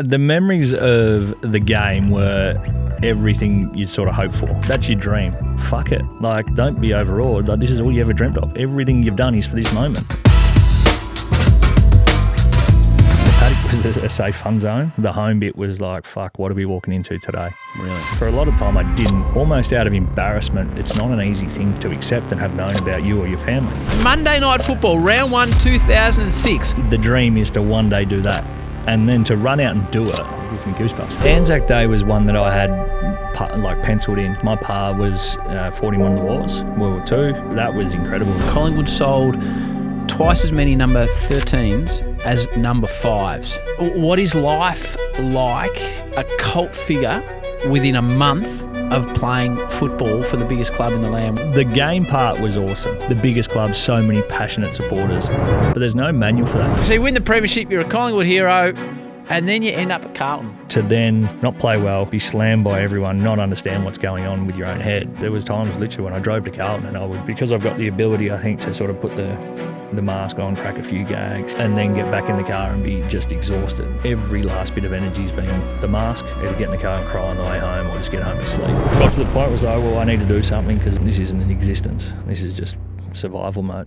The memories of the game were everything you'd sort of hope for. That's your dream. Fuck it. Like, don't be overawed. Like, this is all you ever dreamt of. Everything you've done is for this moment. The paddock was a safe fun zone. The home bit was like, fuck, what are we walking into today? Really? For a lot of time, I didn't. Almost out of embarrassment. It's not an easy thing to accept and have known about you or your family. Monday Night Football, round 1, 2006. The dream is to one day do that. And then to run out and do it, it gives me goosebumps. Anzac Day was one that I had penciled in. My pa was fought in one of the wars, World War II. That was incredible. Collingwood sold twice as many number 13s as number 5s. What is life like, a cult figure within a month of playing football for the biggest club in the land? The game part was awesome. The biggest club, so many passionate supporters, but there's no manual for that. So you win the premiership, you're a Collingwood hero, and then you end up at Carlton. To then not play well, be slammed by everyone, not understand what's going on with your own head. There was times literally when I drove to Carlton and I would, because I've got the ability, I think, to sort of put the mask on, crack a few gags, and then get back in the car and be just exhausted. Every last bit of energy's been the mask, either get in the car and cry on the way home or just get home and sleep. Got to the point where I was like, well, I need to do something because this isn't an existence. This is just survival mode.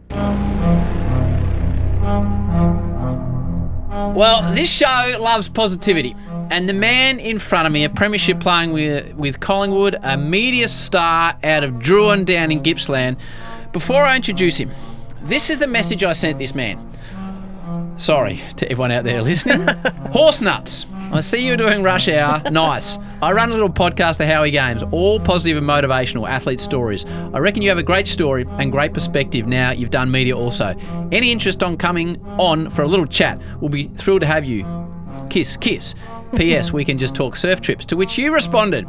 Well, this show loves positivity. And the man in front of me, a premiership playing with Collingwood, a media star out of Druin down in Gippsland. Before I introduce him, this is the message I sent this man. Sorry to everyone out there listening. Horse nuts. I see you're doing Rush Hour. Nice. I run a little podcast, the Howie Games, all positive and motivational athlete stories. I reckon you have a great story and great perspective now you've done media also. Any interest on coming on for a little chat? We'll be thrilled to have you. Kiss, kiss. P.S. We can just talk surf trips, to which you responded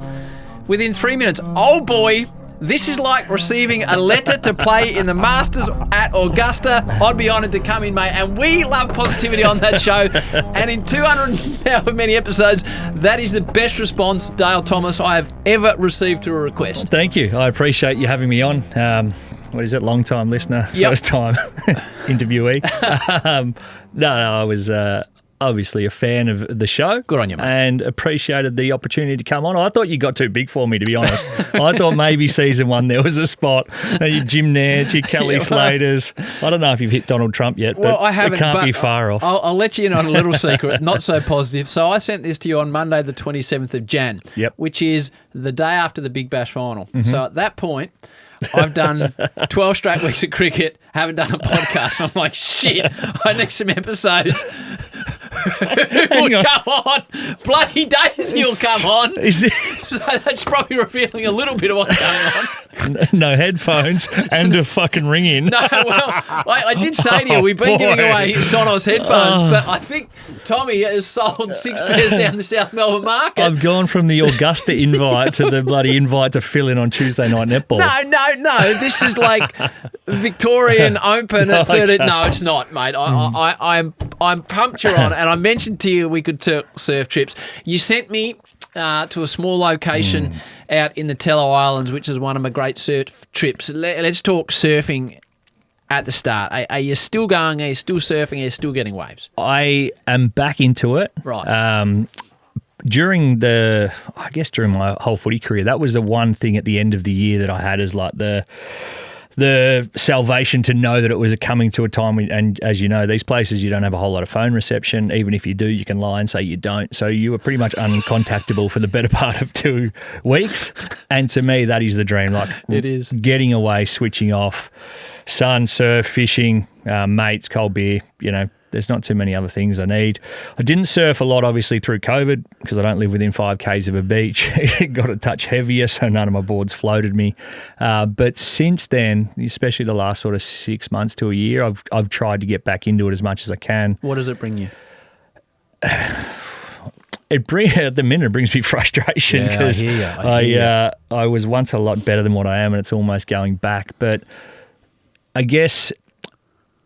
within 3 minutes. Oh boy, this is like receiving a letter to play in the Masters at Augusta. I'd be honoured to come in, mate. And we love positivity on that show. And in 200 however many episodes, that is the best response, Dale Thomas, I have ever received to a request. Thank you. I appreciate you having me on. What is it? Long time listener, yep. First time interviewee. No, I was obviously a fan of the show. Good on you, mate. And appreciated the opportunity to come on. I thought you got too big for me, to be honest. I thought maybe season 1 there was a spot. Your Jim Nance, your Kelly Slaters. I don't know if you've hit Donald Trump yet, but I haven't, it can't be far off. I'll let you in on a little secret, not so positive. So I sent this to you on Monday the 27th of Jan, which is the day after the Big Bash final. Mm-hmm. So at that point, I've done 12 straight weeks of cricket, haven't done a podcast. I'm like, shit, I need some episodes. Who will come on? Bloody Daisy will come on. So that's probably revealing a little bit of what's going on. No headphones and a fucking ring in. No, well, I did say to you, we've been giving away Sonos headphones, but I think Tommy has sold 6 pairs down the South Melbourne market. I've gone from the Augusta invite to the bloody invite to fill in on Tuesday night netball. No. This is like Victorian Open at 30. No, it's not, mate. I'm pumped you're on, and I mentioned to you we could talk surf trips. You sent me to a small location out in the Tello Islands, which is one of my great surf trips. Let's talk surfing at the start. Are you still going? Are you still surfing? Are you still getting waves? I am back into it. Right. During my whole footy career, that was the one thing at the end of the year that I had as like the salvation to know that it was coming to a time when, and as you know, these places you don't have a whole lot of phone reception. Even if you do, you can lie and say you don't. So you were pretty much uncontactable for the better part of 2 weeks. And to me, that is the dream. Like, it is getting away, switching off, sun, surf, fishing, mates, cold beer, there's not too many other things I need. I didn't surf a lot, obviously, through COVID because I don't live within 5 Ks of a beach. It got a touch heavier, so none of my boards floated me. But since then, especially the last sort of 6 months to a year, I've tried to get back into it as much as I can. What does it bring you? At the minute, it brings me frustration because I was once a lot better than what I am, and it's almost going back. But I guess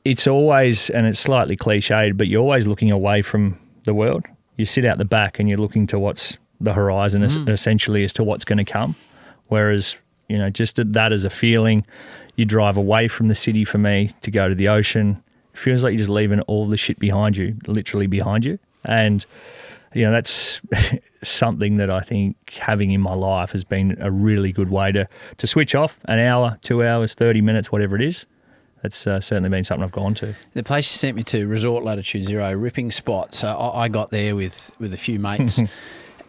it's always, and it's slightly cliched, but you're always looking away from the world. You sit out the back and you're looking to what's the horizon essentially as to what's going to come. Whereas, just that as a feeling, you drive away from the city for me to go to the ocean. It feels like you're just leaving all the shit behind you, literally behind you. And that's something that I think having in my life has been a really good way to switch off an hour, 2 hours, 30 minutes, whatever it is. That's certainly been something I've gone to. The place you sent me to, Resort Latitude Zero, ripping spot. So I got there with a few mates.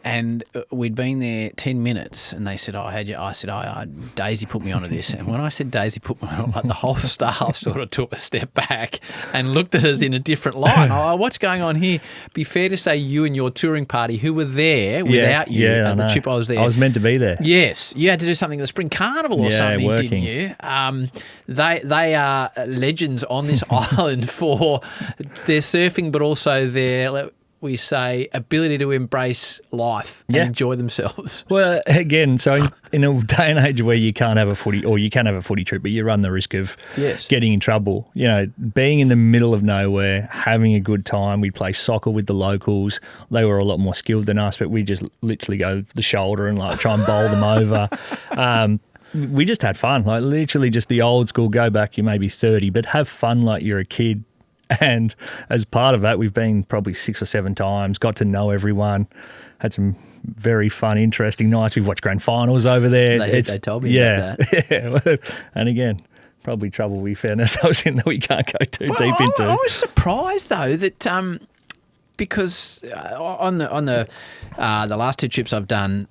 And we'd been there 10 minutes, and they said, I said, Daisy put me onto this. And when I said Daisy put me on, like the whole staff sort of took a step back and looked at us in a different light. What's going on here? Be fair to say you and your touring party who were there without you at the trip I was there. I was meant to be there. Yes. You had to do something at the Spring Carnival or something, working. didn't you? They are legends on this island for their surfing, but also their... we say, ability to embrace life and enjoy themselves. Well, again, so in a day and age where you can't have a footy, or you can have a footy trip, but you run the risk of getting in trouble. Being in the middle of nowhere, having a good time. We play soccer with the locals. They were a lot more skilled than us, but we just literally go the shoulder and try and bowl them over. We just had fun, literally just the old school, go back, you may be 30, but have fun like you're a kid. And as part of that, we've been probably 6 or 7 times, got to know everyone, had some very fun, interesting nights. We've watched grand finals over there. They told me about that. Yeah. And again, probably trouble we found ourselves in that we can't go too deep into. I was surprised, though, that because on the last 2 trips I've done,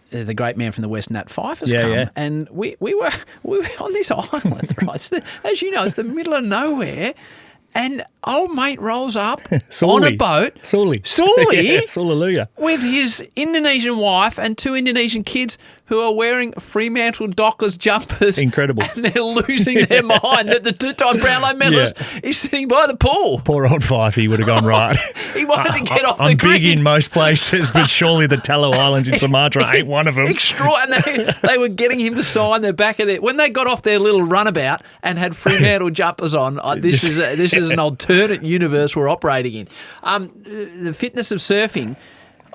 the great man from the West, Nat Fife, has come, and we were on this island, right? As you know, it's the middle of nowhere. And old mate rolls up on a boat. Sully. Yeah, Hallelujah. With his Indonesian wife and 2 Indonesian kids who are wearing Fremantle Dockers jumpers. Incredible. And they're losing their mind that the 2-time Brownlow medalist is sitting by the pool. Poor old Fifey would have gone right. He wanted to get off the I'm grid. big in most places, but surely the Tallow Islands in Sumatra ain't one of them. And they were getting him to sign the back of their... When they got off their little runabout and had Fremantle jumpers on, this is an alternate universe we're operating in. The fitness of surfing...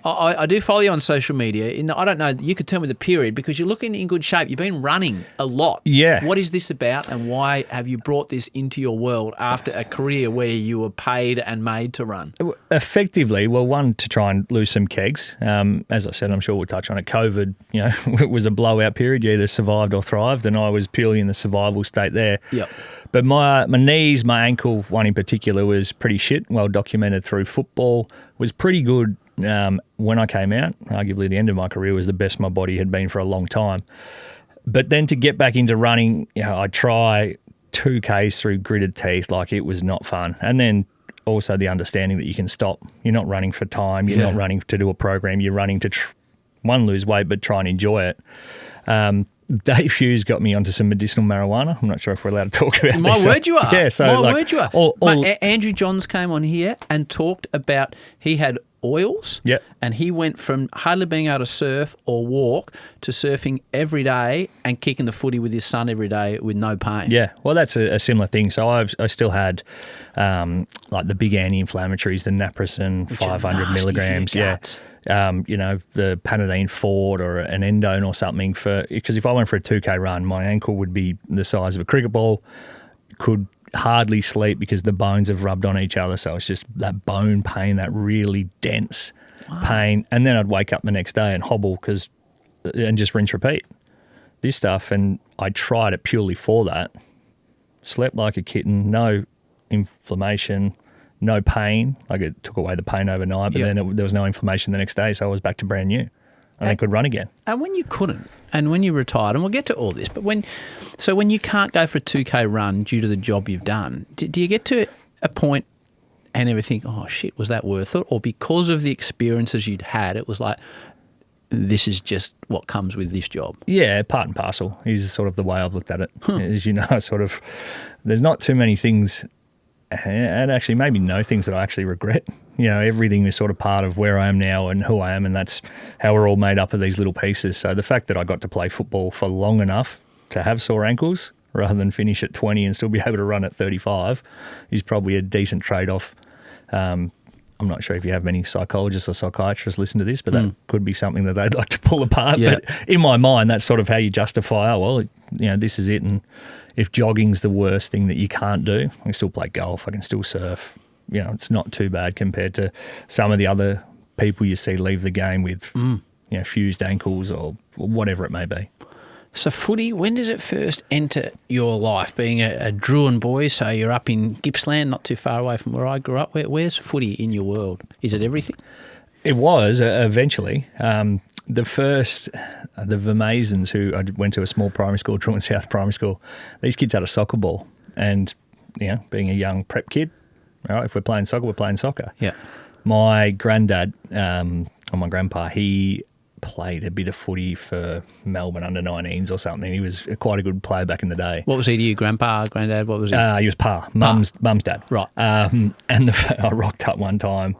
I do follow you on social media. I don't know, you could tell me the period because you're looking in good shape. You've been running a lot. Yeah. What is this about and why have you brought this into your world after a career where you were paid and made to run? Effectively, well, one, to try and lose some kegs. As I said, I'm sure we'll touch on it. COVID, it was a blowout period. You either survived or thrived, and I was purely in the survival state there. Yep. But my knees, my ankle, one in particular, was pretty shit, well documented through football, was pretty good. When I came out, arguably the end of my career was the best my body had been for a long time. But then to get back into running, I'd try 2Ks through gritted teeth, it was not fun. And then also the understanding that you can stop. You're not running for time. You're not running to do a program. You're running to, lose weight, but try and enjoy it. Dave Hughes got me onto some medicinal marijuana. I'm not sure if we're allowed to talk about My this. word you are. Yeah, so My word you are. Andrew Johns came on here and talked about he had oils. Yep. And he went from hardly being able to surf or walk to surfing every day and kicking the footy with his son every day with no pain. Yeah, well, that's a similar thing. So I still had the big anti-inflammatories, the naproxen, 500 milligrams. Yeah. The Panadine Ford or an Endone or something because if I went for a 2K run, my ankle would be the size of a cricket ball, could hardly sleep because the bones have rubbed on each other. So it's just that bone pain, that really dense pain. And then I'd wake up the next day and hobble and just rinse, repeat this stuff. And I tried it purely for that. Slept like a kitten, no inflammation, no pain. It took away the pain overnight, but then there was no inflammation the next day. So I was back to brand new and I could run again. And when you couldn't, and when you retired, and we'll get to all this, but when you can't go for a 2K run due to the job you've done, do you get to a point and ever think, oh shit, was that worth it? Or because of the experiences you'd had, it was like, this is just what comes with this job? Yeah, part and parcel is sort of the way I've looked at it. As you know, there's not too many things, and actually maybe no things that I actually regret. Everything is sort of part of where I am now and who I am, and that's how we're all made up of these little pieces. So the fact that I got to play football for long enough to have sore ankles rather than finish at 20 and still be able to run at 35 is probably a decent trade-off. I'm not sure if you have many psychologists or psychiatrists listen to this, but that could be something that they'd like to pull apart. Yeah. But in my mind, that's sort of how you justify, this is it. And if jogging's the worst thing that you can't do, I can still play golf, I can still surf. It's not too bad compared to some of the other people you see leave the game with fused ankles or whatever it may be. So footy, when does it first enter your life? Being a Druin boy, so you're up in Gippsland, not too far away from where I grew up. Where's footy in your world? Is it everything? It was eventually. The Vermazens, who I went to a small primary school, Druin South Primary School, these kids had a soccer ball. And, being a young prep kid, all right, if we're playing soccer, we're playing soccer. Yeah. My granddad, or my grandpa, he played a bit of footy for Melbourne under 19s or something. He was quite a good player back in the day. What was he to you, grandpa, granddad? What was he? He was mum's dad. Right. And I rocked up one time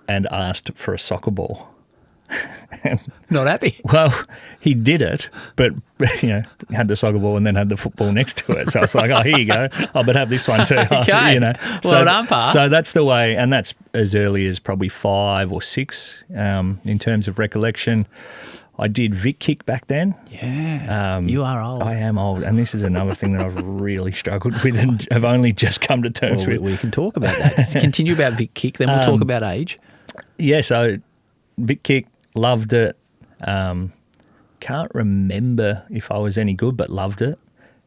and asked for a soccer ball. Not happy. Well, he did it, but had the soccer ball and then had the football next to it. So I was like, here you go. I better have this one too. Okay. Well done, Pa. So that's the way, and that's as early as probably 5 or 6 in terms of recollection. I did Vic kick back then. Yeah. You are old. I am old, and this is another thing that I've really struggled with and have only just come to terms with. We can talk about that. Continue about Vic kick, then we'll talk about age. Yeah, so Vic kick, loved it. Can't remember if I was any good, but loved it.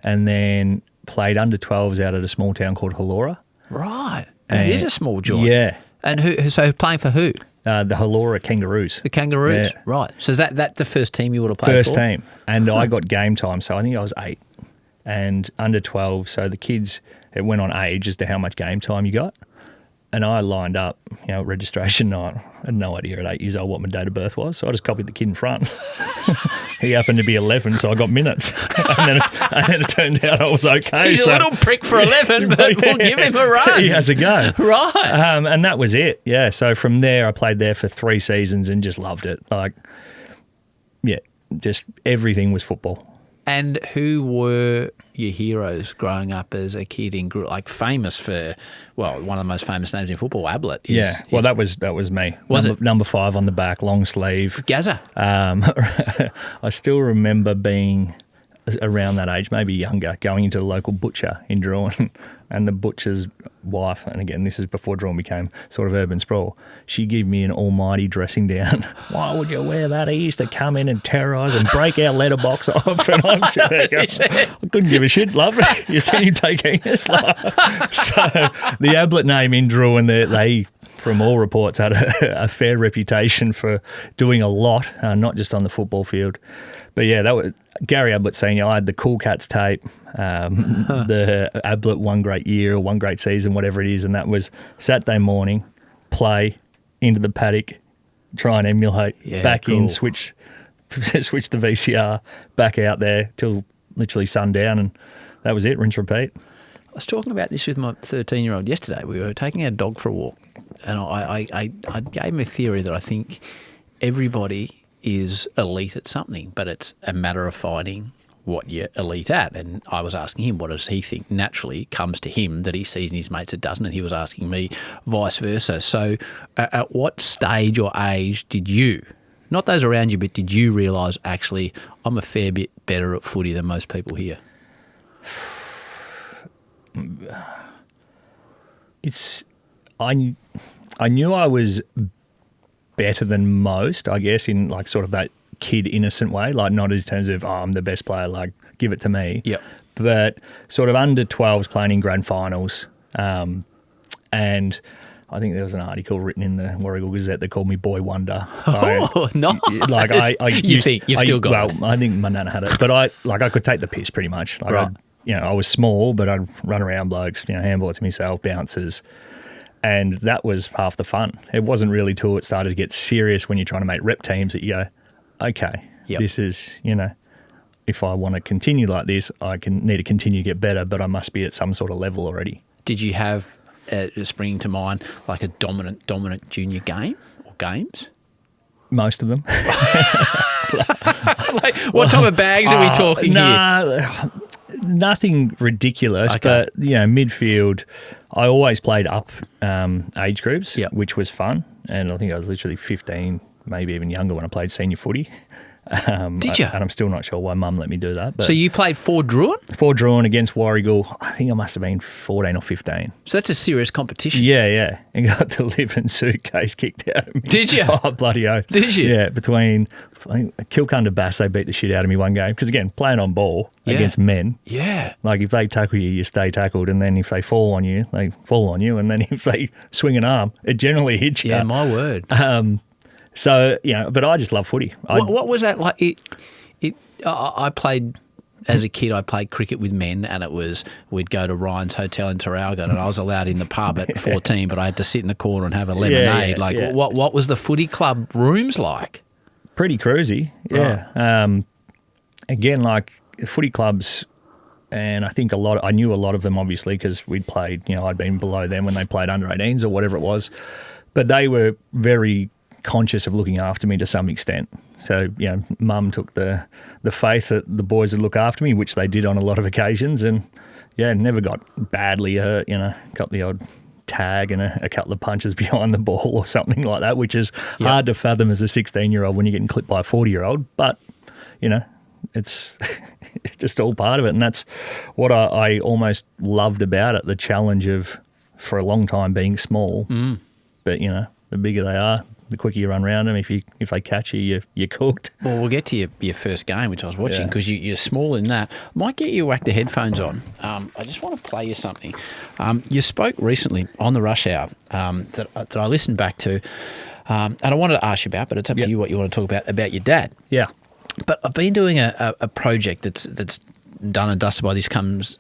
And then played under 12s out at a small town called Hallora. Right. It is a small joint. Yeah. And so playing for who? The Hallora Kangaroos. The Kangaroos, yeah. Right. So is that the first team you would have played First for? team. And I got game time, so I think I was 8. And under 12, so the kids, it went on age as to how much game time you got. And I lined up, registration night. I had no idea at 8 years old what my date of birth was, so I just copied the kid in front. He happened to be 11, so I got minutes. and then it turned out I was okay. He's a little prick for 11, but we'll give him a run. He has a go. Right. And that was it, yeah. So from there, I played there for 3 seasons and just loved it. Just everything was football. And who were your heroes growing up as a kid famous for, one of the most famous names in football, Ablett? That was me. Was it? Number 5 on the back, long sleeve. Gazza. I still remember being around that age, maybe younger, going into the local butcher in Druin, and the butcher's wife, and again, this is before Druin became sort of urban sprawl, she gave me an almighty dressing down. Why would you wear that? He used to come in and terrorise and break our letterbox off, and I'm sitting there going, I couldn't give a shit, love. You seen him taking us? So the Ablett name in Druin, they from all reports had a fair reputation for doing a lot, not just on the football field. But yeah, that was Gary Ablett Senior. I had the Cool Cats tape, the Ablett One Great Year or One Great Season, whatever it is, and that was Saturday morning, play into the paddock, try and emulate, back in, switch the VCR, back out there till literally sundown, and that was it, rinse, repeat. I was talking about this with my 13-year-old yesterday. We were taking our dog for a walk, and I gave him a theory that I think everybody is elite at something, but it's a matter of finding what you're elite at. And I was asking him, what does he think naturally comes to him that he sees in his mates it doesn't? And he was asking me vice versa. So at what stage or age did you, not those around you, but did you realise, actually, I'm a fair bit better at footy than most people here? I knew I was better than most, I guess, in like sort of that kid innocent way, like not in terms of, I'm the best player, like give it to me. Yep. But sort of under 12s playing in grand finals. And I think there was an article written in the Warragul Gazette that called me Boy Wonder. No. Like you think you've still got it? Well, I think my nana had it, but I could take the piss pretty much. Like right. I was small, but I'd run around blokes, handball it to myself, bounces. And that was half the fun. It wasn't really till it started to get serious when you're trying to make rep teams that you go, okay, This is, if I want to continue like this, need to continue to get better, but I must be at some sort of level already. Did you have, springing to mind, like a dominant junior game or games? Most of them. What type of bags are we talking here? Nothing ridiculous, but midfield, I always played up age groups, which was fun. And I think I was literally 15, maybe even younger when I played senior footy. Did you? And I'm still not sure why Mum let me do that. But so you played for Druin? For Druin against Warragul. I think I must have been 14 or 15. So that's a serious competition. Yeah. And got the living suitcase kicked out of me. Did you? Oh, bloody oath. Did you? Yeah, between Kilcunda Bass, they beat the shit out of me one game. Because, again, playing on ball against men. Yeah. Like, if they tackle you, you stay tackled. And then if they fall on you, they fall on you. And then if they swing an arm, it generally hits you. Yeah, my word. So, but I just love footy. What was that like? I played, as a kid, I played cricket with men, and we'd go to Ryan's Hotel in Traralgon, and I was allowed in the pub at 14, but I had to sit in the corner and have a lemonade. What was the footy club rooms like? Pretty cruisy, yeah. Right. Again, like footy clubs, and I think I knew a lot of them, obviously, because we'd played, I'd been below them when they played under 18s or whatever it was, but they were very conscious of looking after me to some extent. So, Mum took the faith that the boys would look after me, which they did on a lot of occasions, and never got badly hurt, got the odd tag and a couple of punches behind the ball or something like that, which is hard to fathom as a 16-year-old when you're getting clipped by a 40-year-old, but, it's just all part of it, and that's what I almost loved about it, the challenge of, for a long time, being small, but, the bigger they are, the quicker you run around them. If they catch you, you're cooked. Well, we'll get to your first game, which I was watching, because you're smaller than that. Might get you whack the headphones on. I just want to play you something. You spoke recently on the Rush Hour that I listened back to, and I wanted to ask you about, but it's up to you what you want to talk about your dad. Yeah. But I've been doing a project that's done and dusted by this comes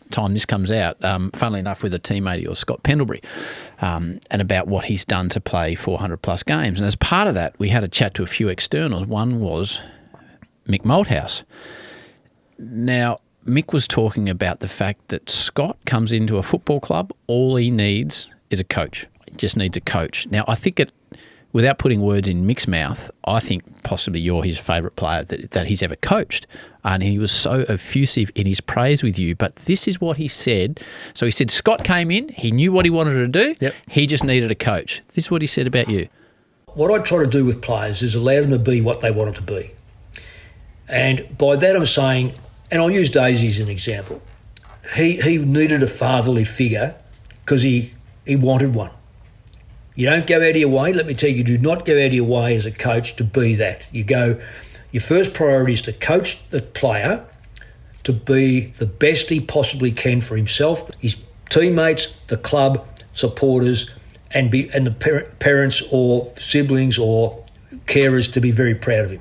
out, funnily enough, with a teammate of yours, Scott Pendlebury, and about what he's done to play 400-plus games. And as part of that, we had a chat to a few externals. One was Mick Malthouse. Now, Mick was talking about the fact that Scott comes into a football club, all he needs is a coach. He just needs a coach. Now, I think without putting words in Mick's mouth, I think possibly you're his favourite player that he's ever coached. And he was so effusive in his praise with you. But this is what he said. So he said Scott came in, he knew what he wanted to do, he just needed a coach. This is what he said about you. What I try to do with players is allow them to be what they want it to be. And by that I'm saying, and I'll use Daisy as an example, he needed a fatherly figure because he wanted one. You don't go out of your way. Let me tell you, do not go out of your way as a coach to be that. Your first priority is to coach the player to be the best he possibly can for himself, his teammates, the club, supporters, and the parents or siblings or carers to be very proud of him.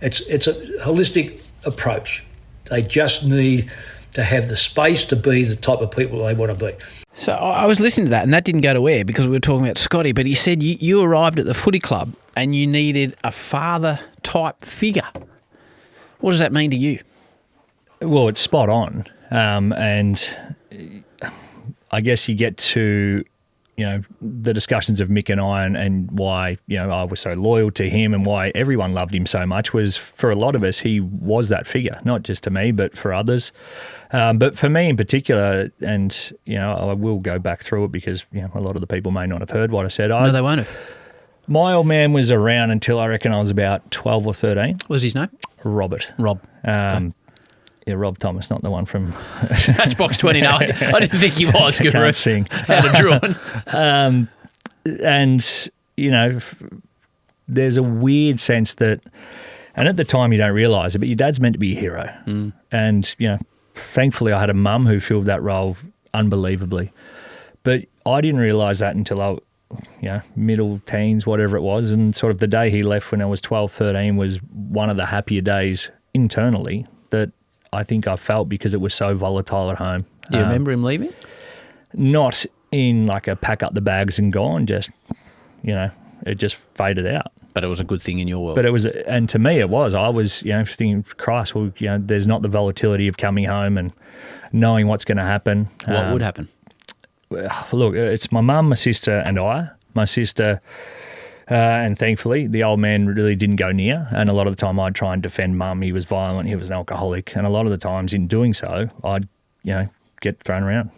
It's a holistic approach. They just need to have the space to be the type of people they want to be. So I was listening to that, and that didn't go to air because we were talking about Scotty, but he said you arrived at the footy club and you needed a father-type figure. What does that mean to you? Well, it's spot on. And I guess you get to, the discussions of Mick and I and why, I was so loyal to him and why everyone loved him so much was, for a lot of us, he was that figure, not just to me, but for others. But for me in particular, and, I will go back through it because, a lot of the people may not have heard what I said. No, they won't have. My old man was around until I reckon I was about 12 or 13. What was his name? Robert. Rob. Yeah, Rob Thomas, not the one from... Matchbox 20. No, I didn't think he was. Good. Can't sing. Out of drawing. And, there's a weird sense that, and at the time you don't realise it, but your dad's meant to be a hero. Mm. And, thankfully I had a mum who filled that role unbelievably. But I didn't realise that until I middle teens, whatever it was, and sort of the day he left when I was 12, 13 was one of the happier days internally that I think I felt because it was so volatile at home. Do you remember him leaving? Not in like a pack up the bags and gone, just, it just faded out. But it was a good thing in your world. But it was, and to me it was. I was, thinking, Christ, well, there's not the volatility of coming home and knowing what's going to happen. What would happen? Look, it's my mum, my sister and I. My sister, and thankfully, the old man really didn't go near. And a lot of the time I'd try and defend mum. He was violent. He was an alcoholic. And a lot of the times in doing so, I'd, get thrown around.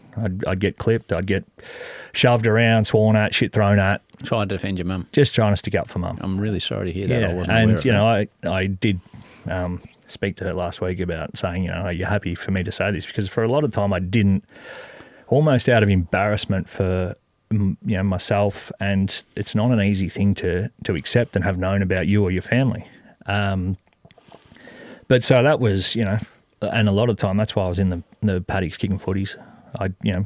I'd get clipped. I'd get shoved around, sworn at, shit thrown at. Trying to defend your mum. Just trying to stick up for mum. I'm really sorry to hear that. Yeah. I wasn't aware of that. I did speak to her last week about saying, are you happy for me to say this? Because for a lot of time I didn't, almost out of embarrassment for myself, and it's not an easy thing to accept and have known about you or your family. But so that was, and a lot of time that's why I was in the paddocks kicking footies.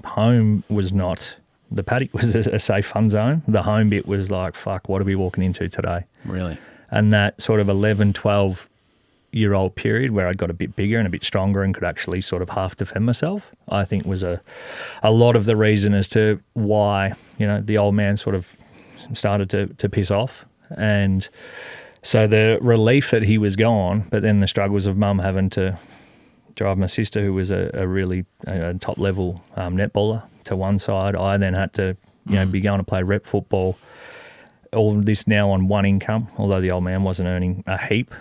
Home was not, the paddock was a safe fun zone. The home bit was like, fuck, what are we walking into today? Really? And that sort of 11, 12-year-old period where I got a bit bigger and a bit stronger and could actually sort of half defend myself, I think was a lot of the reason as to why, the old man sort of started to piss off. And so the relief that he was gone, but then the struggles of mum having to drive my sister, who was a really top-level netballer, to one side. I then had to, be going to play rep football. All this now on one income, although the old man wasn't earning a heap.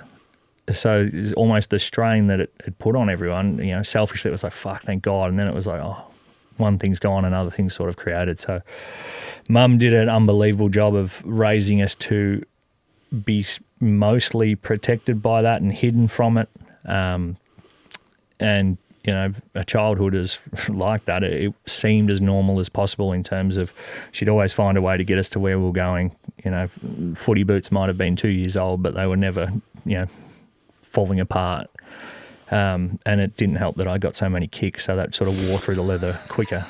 So it's almost the strain that it put on everyone. Selfishly it was like, fuck, thank God. And then it was like, oh, one thing's gone, another thing's sort of created. So mum did an unbelievable job of raising us to be mostly protected by that and hidden from it. And a childhood is like that. It seemed as normal as possible in terms of she'd always find a way to get us to where we were going. Footy boots might have been 2 years old, but they were never, falling apart. And it didn't help that I got so many kicks, so that sort of wore through the leather quicker.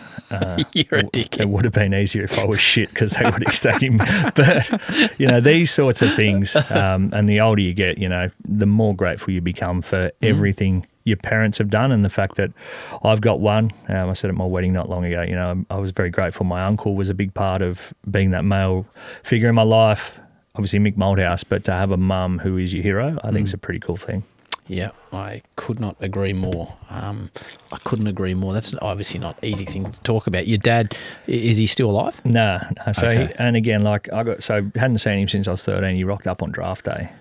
You're a dickhead. It would have been easier if I was shit because they would have stayed him. But, these sorts of things, and the older you get, the more grateful you become for everything your parents have done, and the fact that I've got one. I said at my wedding not long ago, I was very grateful. My uncle was a big part of being that male figure in my life, obviously Mick Malthouse, but to have a mum who is your hero, I think is a pretty cool thing. Yeah, I could not agree more. I couldn't agree more. That's obviously not an easy thing to talk about. Your dad, is he still alive? No. So okay. And again, hadn't seen him since I was 13. He rocked up on draft day.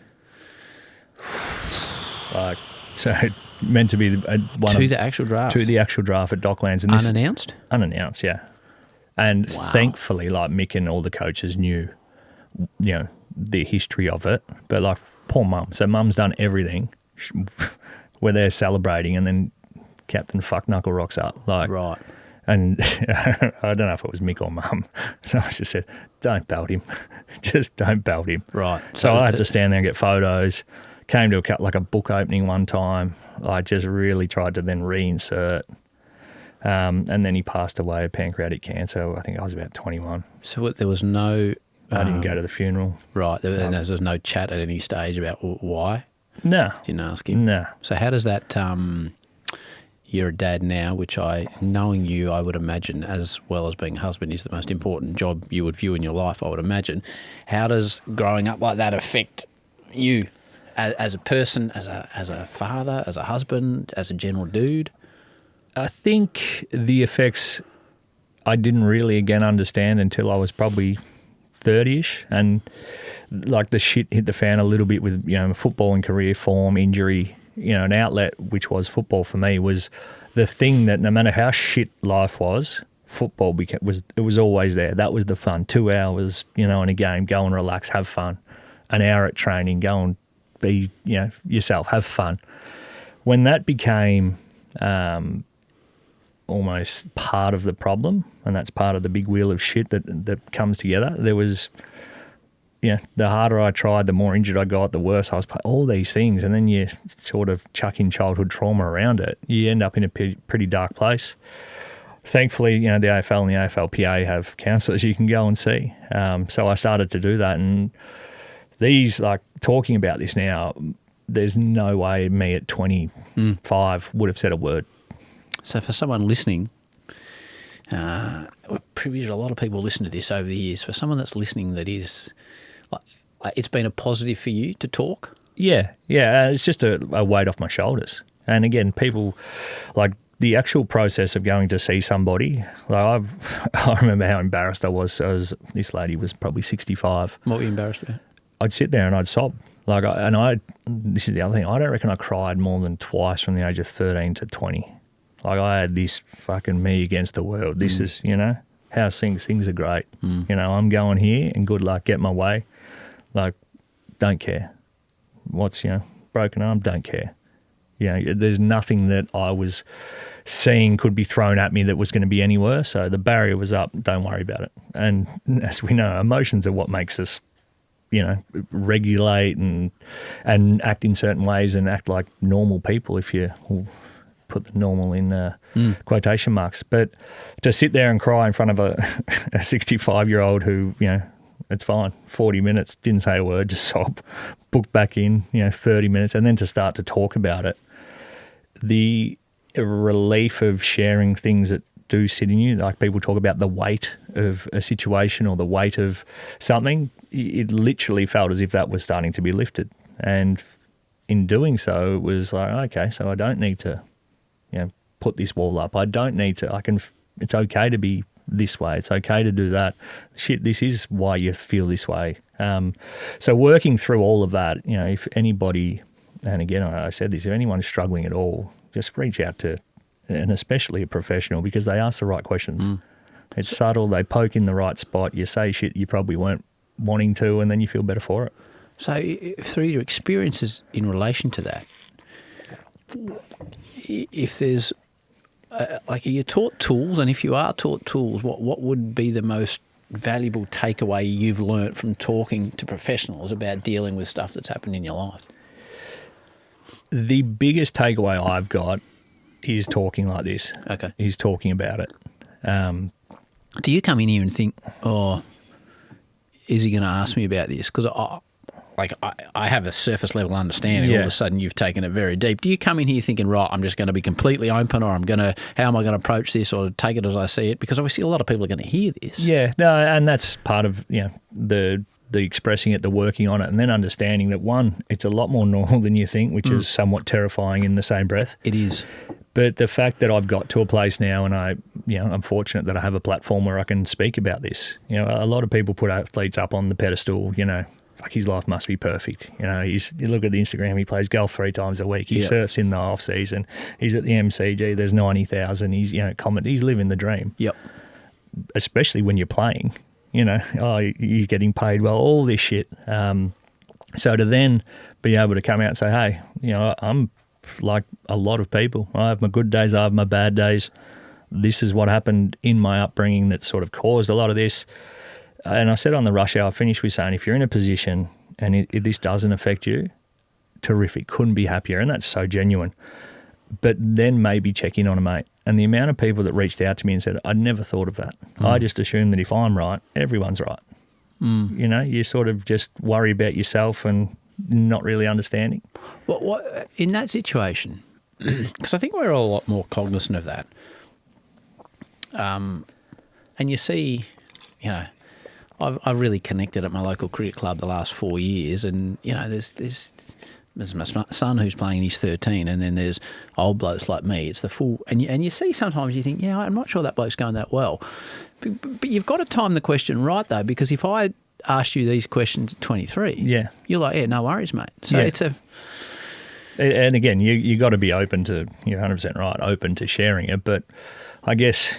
Meant to be the actual draft. To the actual draft at Docklands. And unannounced? Unannounced, yeah. And thankfully, Mick and all the coaches knew, the history of it. But poor mum. So mum's done everything. We're there celebrating, and then Captain Fuck Knuckle rocks up. Right. And I don't know if it was Mick or mum. So I just said, don't belt him. Just don't belt him. Right. So I had to stand there and get photos. Came to a book opening one time. I just really tried to then reinsert. And then he passed away of pancreatic cancer. I think I was about 21. So there was no... I didn't go to the funeral. Right. There was no chat at any stage about why? No. Didn't ask him? No. So how does that... you're a dad now, which knowing you, I would imagine, as well as being a husband, is the most important job you would view in your life, I would imagine. How does growing up like that affect you as a person, as a father, as a husband, as a general dude? I think the effects I didn't really, again, understand until I was probably 30-ish, and the shit hit the fan a little bit with, football and career form, injury. An outlet, which was football for me, was the thing that no matter how shit life was, football was always there. That was the fun. 2 hours, in a game, go and relax, have fun. An hour at training, go and be, yourself, have fun. When that became almost part of the problem, and that's part of the big wheel of shit that comes together, there was... the harder I tried, the more injured I got, the worse I was playing, all these things. And then you sort of chuck in childhood trauma around it. You end up in a pretty dark place. Thankfully, the AFL and the AFLPA have counsellors you can go and see. So I started to do that. And these, talking about this now, there's no way me at 25 would have said a word. So for someone listening... we've privileged a lot of people listen to this over the years. For someone that's listening that is... it's been a positive for you to talk? Yeah. It's just a weight off my shoulders. And again, people, the actual process of going to see somebody, I remember how embarrassed I was. This lady was probably 65. What were you embarrassed about? I'd sit there and I'd sob. This is the other thing, I don't reckon I cried more than twice from the age of 13 to 20. I had this fucking me against the world. This is, how things are great. I'm going here and good luck, get my way. Don't care. What's, broken arm, don't care. There's nothing that I was seeing could be thrown at me that was going to be any worse. So the barrier was up. Don't worry about it. And as we know, emotions are what makes us, regulate and act in certain ways and act like normal people, if you put the normal in quotation marks. But to sit there and cry in front of a 65-year-old who, it's fine, 40 minutes, didn't say a word, just sob, booked back in, 30 minutes, and then to start to talk about it, the relief of sharing things that do sit in you, like people talk about the weight of a situation or the weight of something, it literally felt as if that was starting to be lifted. And in doing so, it was like, okay, so I don't need to, put this wall up. I don't need to, it's okay to be this way. It's okay to do that. Shit, this is why you feel this way. So working through all of that, if anybody, and again, I said this, if anyone's struggling at all, just reach out to, and especially a professional, because they ask the right questions. It's subtle. They poke in the right spot. You say shit you probably weren't wanting to, and then you feel better for it. So through your experiences in relation to that, if there's, are you taught tools? And if you are taught tools, what would be the most valuable takeaway you've learnt from talking to professionals about dealing with stuff that's happened in your life? The biggest takeaway I've got is talking like this. Okay. Is talking about it. Do you come in here and think, oh, is he going to ask me about this? Because I have a surface level understanding. Yeah. All of a sudden you've taken it very deep. Do you come in here thinking, right, I'm just going to be completely open, or how am I going to approach this, or take it as I see it? Because obviously a lot of people are going to hear this. Yeah, no, and that's part of the expressing it, the working on it, and then understanding that, one, it's a lot more normal than you think, which is somewhat terrifying in the same breath. It is. But the fact that I've got to a place now, and I'm fortunate that I have a platform where I can speak about this. A lot of people put athletes up on the pedestal, fuck, his life must be perfect. You look at the Instagram, he plays golf 3 times a week. He surfs in the off season. He's at the MCG. There's 90,000. He's he's living the dream. Yep. Especially when you're playing. You're getting paid well. All this shit. So to then be able to come out and say, hey, I'm like a lot of people. I have my good days. I have my bad days. This is what happened in my upbringing that sort of caused a lot of this. And I said on the rush hour, I finished with saying, if you're in a position and this doesn't affect you, terrific, couldn't be happier. And that's so genuine. But then maybe check in on a mate. And the amount of people that reached out to me and said, I never thought of that. I just assumed that if I'm right, everyone's right. You sort of just worry about yourself and not really understanding. What in that situation, because I think we're all a lot more cognizant of that. And you see, I've really connected at my local cricket club the last 4 years, and there's my son who's playing, he's 13, and then there's old blokes like me. It's the full, and you see sometimes you think, I'm not sure that bloke's going that well, but you've got to time the question right though, because if I asked you these questions at 23, you're like, no worries, mate. So it's a. And again, you got to be open to, you're 100% right, open to sharing it. But I guess,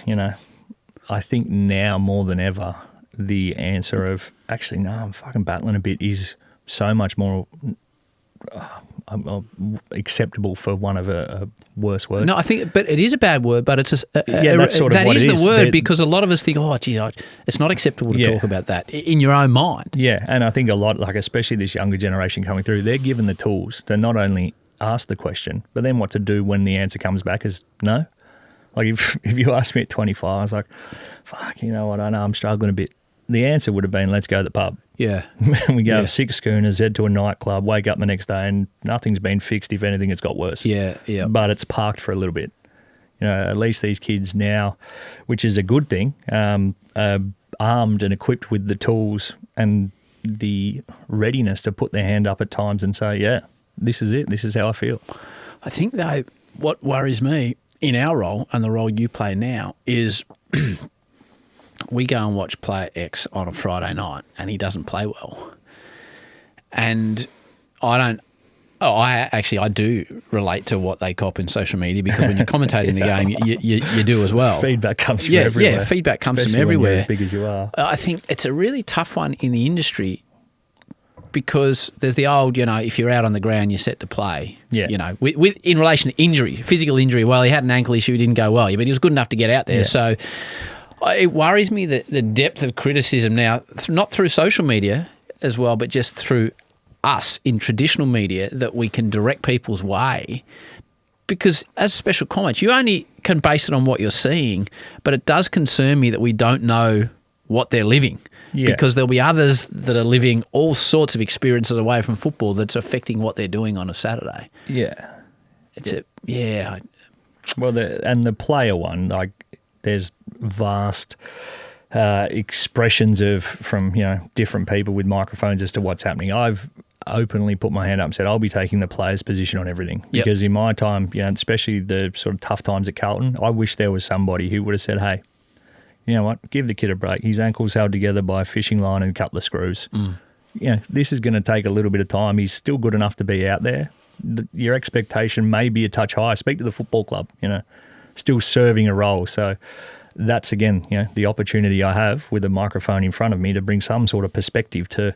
I think now more than ever, the answer of actually, no, I'm fucking battling a bit is so much more acceptable, for one of a worse word. No, I think, but it is a bad word, but it's that's sort of that what is it is. The word, because a lot of us think, it's not acceptable to talk about that in your own mind. Yeah, and I think a lot, like especially this younger generation coming through, they're given the tools to not only ask the question, but then what to do when the answer comes back is no. Like if you asked me at 25, I was like, fuck, I don't know, I'm struggling a bit. The answer would have been, let's go to the pub. Yeah. We go have 6 schooners, head to a nightclub, wake up the next day, and nothing's been fixed. If anything, it's got worse. Yeah, yeah. But it's parked for a little bit. At least these kids now, which is a good thing, are armed and equipped with the tools and the readiness to put their hand up at times and say, this is it. This is how I feel. I think, though, what worries me in our role and the role you play now is we go and watch player X on a Friday night and he doesn't play well. And I do relate to what they cop in social media, because when you're commentating the game, you do as well. Feedback comes from everywhere. Yeah, feedback comes especially from everywhere. When you're as big as you are. I think it's a really tough one in the industry, because there's the old, if you're out on the ground, you're set to play. Yeah. With in relation to injury, physical injury. Well, he had an ankle issue, he didn't go well, but he was good enough to get out there. Yeah. So it worries me that the depth of criticism now, not through social media as well, but just through us in traditional media, that we can direct people's way. Because as special comments, you only can base it on what you're seeing, but it does concern me that we don't know what they're living. Yeah. Because there'll be others that are living all sorts of experiences away from football that's affecting what they're doing on a Saturday. Yeah. Well, the player one, like, there's vast expressions from different people with microphones as to what's happening. I've openly put my hand up and said I'll be taking the player's position on everything. Yep. Because in my time, especially the sort of tough times at Carlton, I wish there was somebody who would have said, hey, you know what, give the kid a break. His ankle's held together by a fishing line and a couple of screws. This is going to take a little bit of time. He's still good enough to be out there. Your expectation may be a touch higher. Speak to the football club, still serving a role. So that's, again, the opportunity I have with a microphone in front of me to bring some sort of perspective to.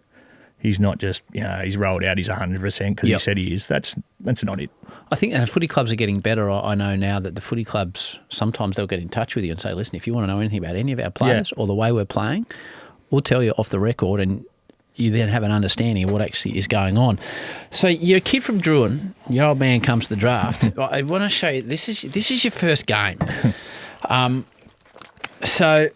He's not just, he's rolled out, he's 100% because he said he is. That's not it. I think footy clubs are getting better. I know now that the footy clubs, sometimes they'll get in touch with you and say, listen, if you want to know anything about any of our players or the way we're playing, we'll tell you off the record, and you then have an understanding of what actually is going on. So you're a kid from Druin, your old man comes to the draft. I want to show you, this is your first game. So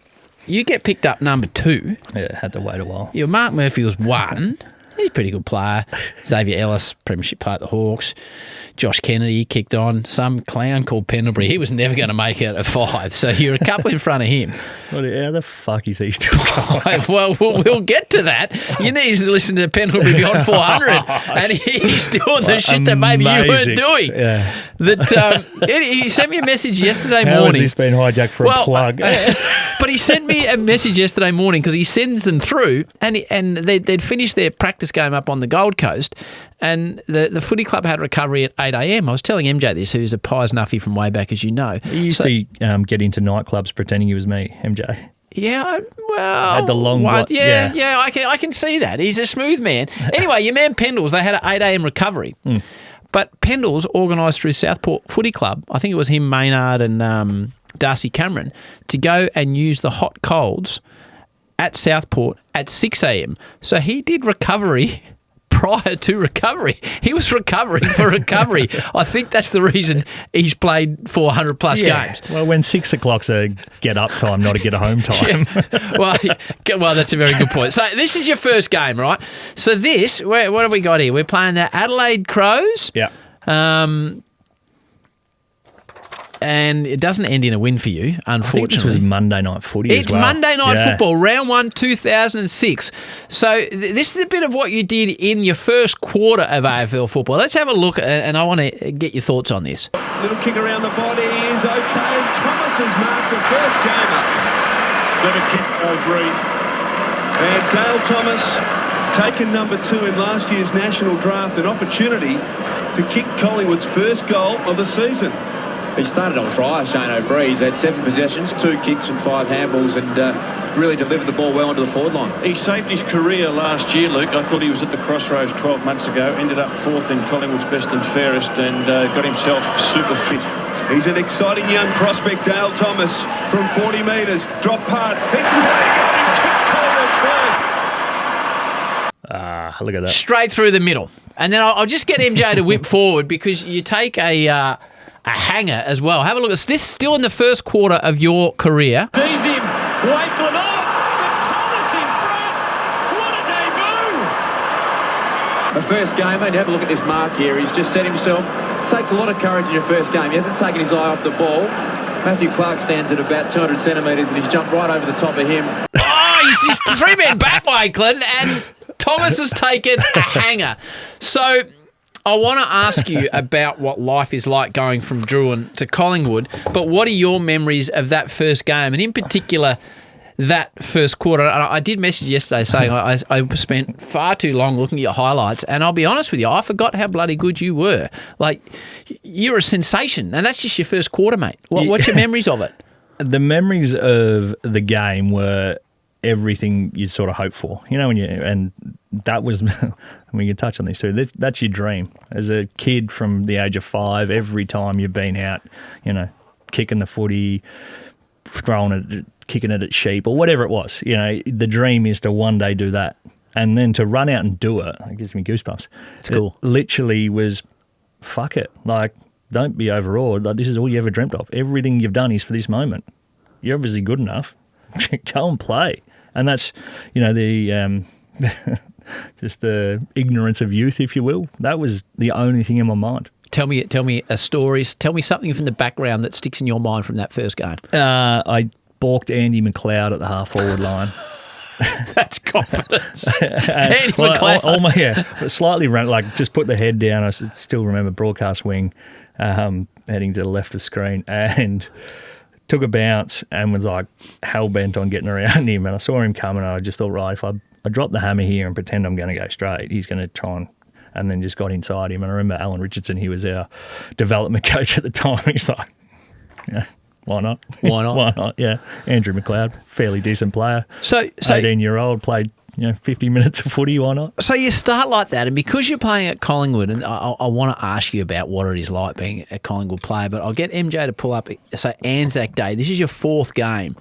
you get picked up number 2. Yeah, had to wait a while. Your Mark Murphy was 1. He's a pretty good player. Xavier Ellis, premiership player at the Hawks. Josh Kennedy kicked on. Some clown called Pendlebury. He was never going to make it at 5. So you're a couple in front of him. How the fuck is he still going? Well, we'll get to that. You need to listen to Pendlebury beyond 400. And he's doing the shit that maybe you weren't doing. Yeah. He sent me a message yesterday morning. How has this been hijacked for a plug? But he sent me a message yesterday morning because he sends them through, and they'd finished their practice game up on the Gold Coast, and the footy club had recovery at 8 a.m. I was telling MJ this, who's a pies nuffy from way back, as you know. He used to get into nightclubs pretending he was me, MJ. Yeah, well, had the long one. Yeah, I can see that. He's a smooth man. Anyway, your man Pendles, they had an 8 a.m. recovery. But Pendles organised through Southport Footy Club, I think it was him, Maynard and Darcy Cameron, to go and use the hot colds at Southport at 6 a.m. So he did recovery prior to recovery. He was recovering for recovery. I think that's the reason he's played 400-plus games. Well, when 6 o'clock's a get-up time, not a get-home time. Well, that's a very good point. So this is your first game, right? So what have we got here? We're playing the Adelaide Crows. Yeah. And it doesn't end in a win for you, unfortunately. I think this was Monday night footy as well. It's Monday night football, round 1, 2006. So this is a bit of what you did in your first quarter of AFL football. Let's have a look, and I want to get your thoughts on this. Little kick around the body is okay. Thomas has marked the first gamer. Got a kick, breathe. And Dale Thomas, taken number 2 in last year's national draft, an opportunity to kick Collingwood's first goal of the season. He started on fire, Shane O'Brien. He's had 7 possessions, 2 kicks and 5 handballs, and really delivered the ball well onto the forward line. He saved his career last year, Luke. I thought he was at the crossroads 12 months ago. Ended up 4th in Collingwood's best and fairest, and got himself super fit. He's an exciting young prospect, Dale Thomas, from 40 metres. Drop part. He's kicked Collingwood's first. Look at that. Straight through the middle. And then I'll just get MJ to whip forward, because you take a hanger as well. Have a look at this. This is still in the first quarter of your career. Sees him. Wakeland off. And Thomas in front. What a debut. A first gamer, and have a look at this mark here. He's just set himself. Takes a lot of courage in your first game. He hasn't taken his eye off the ball. Matthew Clark stands at about 200 centimetres, and he's jumped right over the top of him. Oh, he's just 3-man back, Wakeland, and Thomas has taken a hanger. So I want to ask you about what life is like going from Druin to Collingwood, but what are your memories of that first game, and in particular that first quarter? I did message yesterday saying I spent far too long looking at your highlights, and I'll be honest with you, I forgot how bloody good you were. Like, you're a sensation, and that's just your first quarter, mate. What's your memories of it? The memories of the game were everything you sort of hope for, and that was, we can touch on this too, that's your dream. As a kid from the age of 5, every time you've been out, kicking the footy, kicking it at sheep or whatever it was, the dream is to one day do that. And then to run out and do it gives me goosebumps. It's cool. It literally was, fuck it. Like, don't be overawed. Like, this is all you ever dreamt of. Everything you've done is for this moment. You're obviously good enough. Go and play. And that's, the just the ignorance of youth, if you will. That was the only thing in my mind. Tell me a story. Tell me something from the background that sticks in your mind from that first game. I balked Andy McLeod at the half-forward line. That's confidence. Andy McLeod. Slightly just put the head down. I still remember broadcast wing heading to the left of screen and took a bounce and was like hell-bent on getting around him. And I saw him coming and I just thought, right, if I drop the hammer here and pretend I'm going to go straight, he's going to try and then just got inside him. And I remember Alan Richardson, he was our development coach at the time. He's like, yeah. Why not? Why not? Why not? Yeah. Andrew McLeod, fairly decent player. So 18-year-old, played 50 minutes of footy. Why not? So you start like that, and because you're playing at Collingwood, and I want to ask you about what it is like being a Collingwood player, but I'll get MJ to pull up. So Anzac Day, this is your 4th game.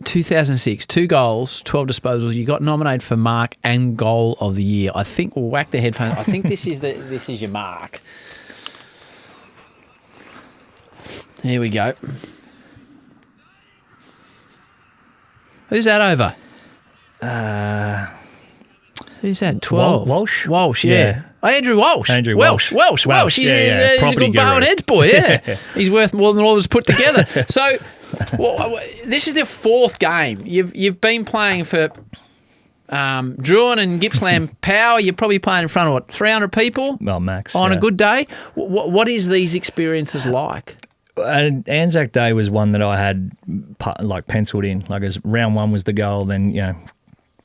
2006, 2 goals, 12 disposals. You got nominated for mark and goal of the year. I think we'll whack the headphones. I think this is your mark. Here we go. Who's that over? Who's that? 12. Walsh? Walsh, yeah. Oh, Andrew Walsh. Andrew Walsh. Welsh. He's a good bow and heads boy, yeah. He's worth more than all of us put together. So, this is their 4th game. You've been playing for Druin and Gippsland Power. You're probably playing in front of, 300 people? Well, max. On a good day? What is these experiences like? Anzac Day was one that I had penciled in. Like, as round 1 was the goal, then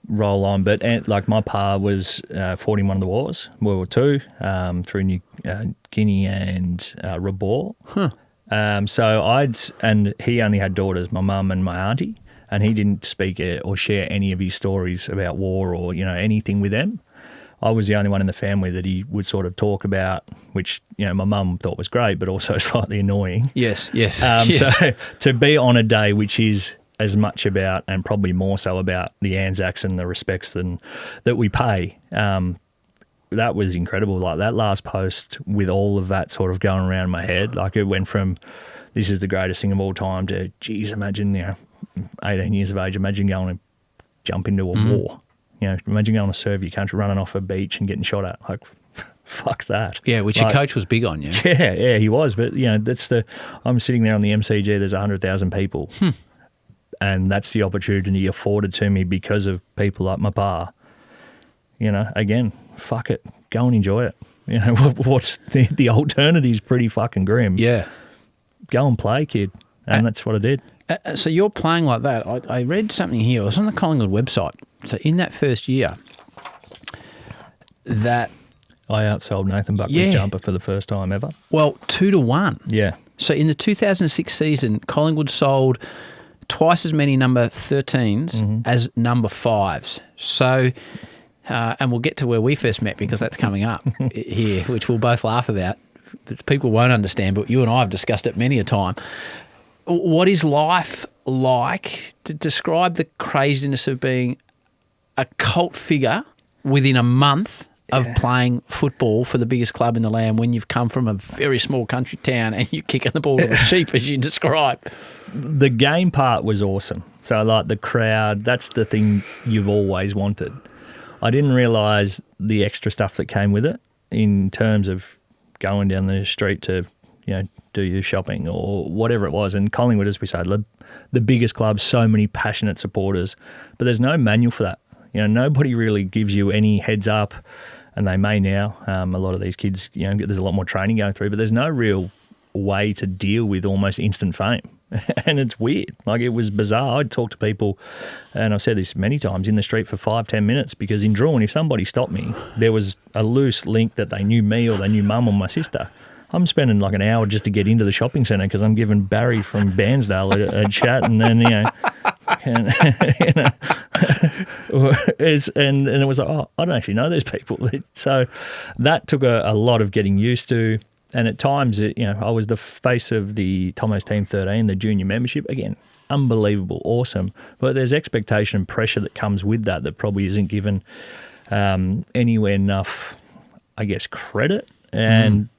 roll on. But my pa was fought in one of the wars, World War II, through New Guinea and Rabor. And he only had daughters, my mum and my auntie, and he didn't speak or share any of his stories about war or anything with them. I was the only one in the family that he would sort of talk about, which, my mum thought was great, but also slightly annoying. Yes. So to be on a day which is as much about, and probably more so about, the Anzacs and the respects that we pay, that was incredible. Like, that last post with all of that sort of going around my head, like, it went from this is the greatest thing of all time to, geez, imagine, 18 years of age, imagine going and jump into a war. Imagine going to serve your country, running off a beach and getting shot at. Like, fuck that. Yeah, which your coach was big on, yeah? Yeah, he was. But, I'm sitting there on the MCG, there's 100,000 people. And that's the opportunity afforded to me because of people like my pa. Again, fuck it. Go and enjoy it. What's the alternative's pretty fucking grim. Yeah. Go and play, kid. And that's what I did. So you're playing like that. I read something here. It was on the Collingwood website. So in that first year, that I outsold Nathan Buckley's jumper for the first time ever. Well, 2-1. Yeah. So in the 2006 season, Collingwood sold twice as many number 13s as number 5s. So, and we'll get to where we first met because that's coming up here, which we'll both laugh about. People won't understand, but you and I have discussed it many a time. What is life like? To describe the craziness of being a cult figure within a month of playing football for the biggest club in the land when you've come from a very small country town and you're kicking the ball to a sheep, as you described. The game part was awesome. So, like, the crowd, that's the thing you've always wanted. I didn't realise the extra stuff that came with it in terms of going down the street to, do your shopping or whatever it was. And Collingwood, as we said, the biggest club, so many passionate supporters, but there's no manual for that. Nobody really gives you any heads up, and they may now. A lot of these kids, there's a lot more training going through, but there's no real way to deal with almost instant fame. And it's weird. Like, it was bizarre. I'd talk to people, and I've said this many times, in the street for 5-10 minutes, because in Druin, if somebody stopped me, there was a loose link that they knew me or they knew mum or my sister. I'm spending like an hour just to get into the shopping centre because I'm giving Barry from Bairnsdale a chat, and then and it was like, oh, I don't actually know these people. So that took a lot of getting used to, and at times, I was the face of the Tomo's Team 13, the junior membership. Again, unbelievable, awesome, but there's expectation and pressure that comes with that probably isn't given anywhere enough, I guess, credit. And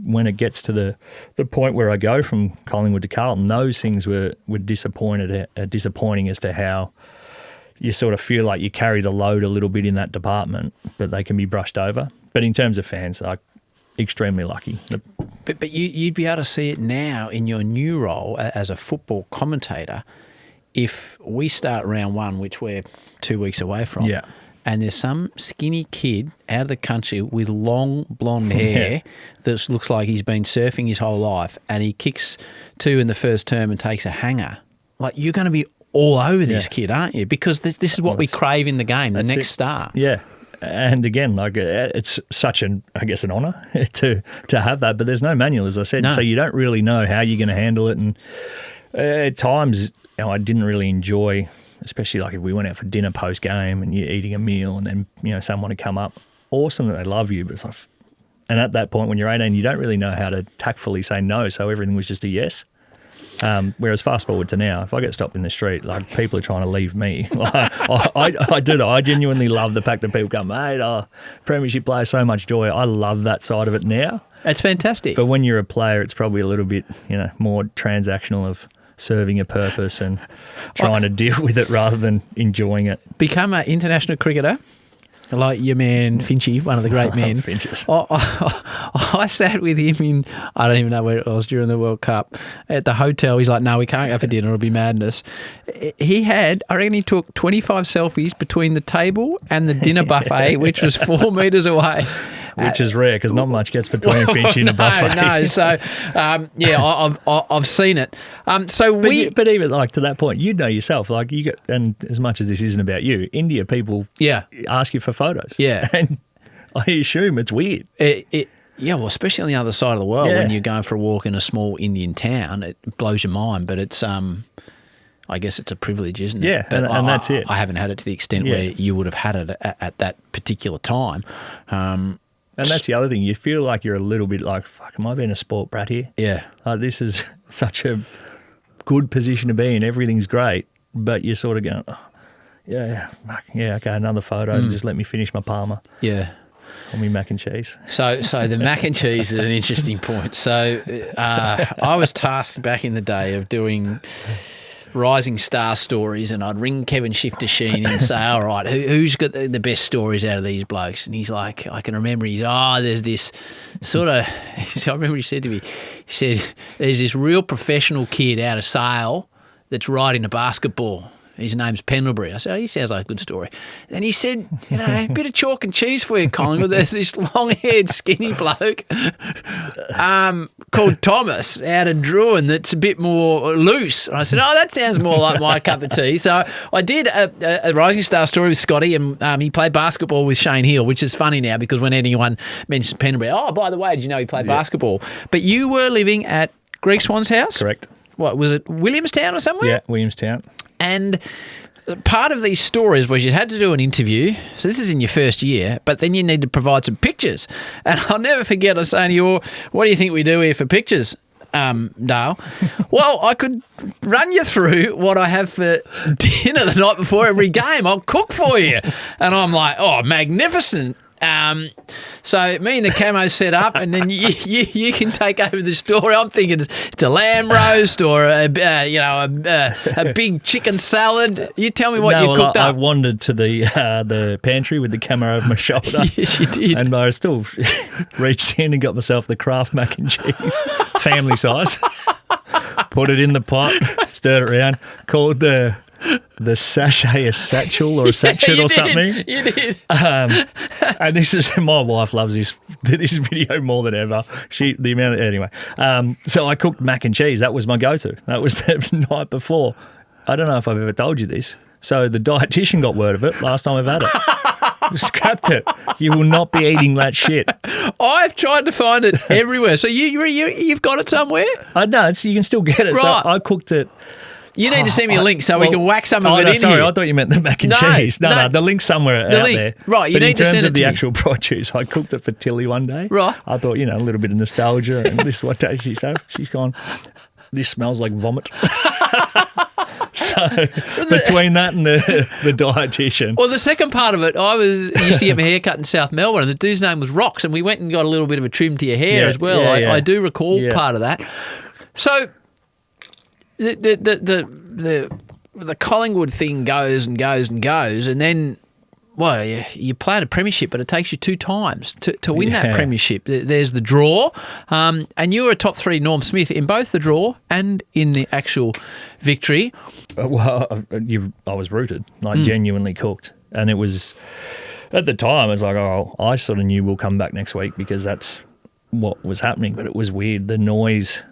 when it gets to the point where I go from Collingwood to Carlton, those things were disappointing as to how you sort of feel like you carry the load a little bit in that department, but they can be brushed over. But in terms of fans, extremely lucky. But you'd be able to see it now in your new role as a football commentator. If we start round 1, which we're 2 weeks away from. Yeah. And there's some skinny kid out of the country with long blonde hair that looks like he's been surfing his whole life, and he kicks 2 in the first term and takes a hanger. Like, you're going to be all over this kid, aren't you? Because this is what we crave in the game, the next star. Yeah. And again, it's such an honour to have that, but there's no manual, as I said, so you don't really know how you're going to handle it. And at times, I didn't really enjoy, especially like if we went out for dinner post game and you're eating a meal and then someone would come up. Awesome that they love you, but it's like, and at that point when you're 18, you don't really know how to tactfully say no, so everything was just a yes. Whereas fast forward to now, if I get stopped in the street, like, people are trying to leave me. I do that. I genuinely love the fact that people come, mate, premiership player, so much joy. I love that side of it now. It's fantastic. But when you're a player, it's probably a little bit, more transactional of serving a purpose and trying to deal with it rather than enjoying it. Become an international cricketer, like your man Finchy, one of the great men. Finches. I sat with him in, I don't even know where it was, during the World Cup, at the hotel. He's like, no, we can't go for dinner, it'll be madness. I reckon he took 25 selfies between the table and the dinner buffet, which was 4 metres away. Which is rare because not much gets between Finch and a buffet. No, so I've seen it. But even like to that point, you know yourself, like you get, and as much as this isn't about you, India people ask you for photos. Yeah, and I assume it's weird. Well, especially on the other side of the world when you're going for a walk in a small Indian town, it blows your mind. But it's I guess it's a privilege, isn't it? Yeah, but and that's it. I haven't had it to the extent where you would have had it at that particular time. And that's the other thing. You feel like you're a little bit like, fuck, am I being a sport brat here? Yeah. This is such a good position to be in. Everything's great, but you're sort of going, okay, another photo. Just let me finish my Palmer. Yeah. Or me mac and cheese. So the mac and cheese is an interesting point. So I was tasked back in the day of doing rising star stories, and I'd ring Kevin Shifter-Sheen and say, all right, who's got the best stories out of these blokes? And he's like, I can remember, there's this sort of, I remember he said to me, there's this real professional kid out of Sale that's riding a basketball. His name's Pendlebury. I said, oh, he sounds like a good story. And he said, a bit of chalk and cheese for you, Collingwood. There's this long-haired, skinny bloke called Thomas out of Druin that's a bit more loose. And I said, oh, that sounds more like my cup of tea. So I did a Rising Star story with Scotty, and he played basketball with Shane Hill, which is funny now because when anyone mentions Pendlebury, oh, by the way, did you know he played basketball? But you were living at Greg Swan's house? Correct. What, was it Williamstown or somewhere? Yeah, Williamstown. And part of these stories was you had to do an interview. So this is in your first year, but then you need to provide some pictures. And I'll never forget, I was saying to you, what do you think we do here for pictures, Dale? Well, I could run you through what I have for dinner the night before every game. I'll cook for you. And I'm like, oh, magnificent. So me and the camo set up, and then you can take over the story. I'm thinking it's a lamb roast or a big chicken salad. You tell me what you cooked up. I wandered to the pantry with the camera over my shoulder. Yes, you did. And I still reached in and got myself the Kraft mac and cheese, family size. Put it in the pot, stirred it around, called the sachet a satchel or a sachet or something. You did. And this is, my wife loves this video more than ever. Anyway. So I cooked mac and cheese. That was my go-to. That was the night before. I don't know if I've ever told you this. So the dietitian got word of it last time I've had it. Scrapped it. You will not be eating that shit. I've tried to find it everywhere. So you've got it somewhere? I know. You can still get it. Right. So I cooked it. You need to send me a link so we can whack some of it in sorry, here. I thought you meant the mac and cheese. No, the link's somewhere out there. Right, you but need to send it to me. in terms of the actual produce, I cooked it for Tilly one day. Right. I thought, a little bit of nostalgia, and this is what she's gone, this smells like vomit. So between that and the dietitian. Well, the second part of it, I used to get my hair cut in South Melbourne, and the dude's name was Rox, and we went and got a little bit of a trim to your hair as well. I do recall part of that. So the Collingwood thing goes and goes and goes, and then, well, you play at a premiership, but it takes you 2 times to win that premiership. There's the draw, and you were a top 3 Norm Smith in both the draw and in the actual victory. Well, I was rooted, genuinely cooked, and it was, at the time, I was like, I sort of knew we'll come back next week because that's what was happening, but it was weird. The noise,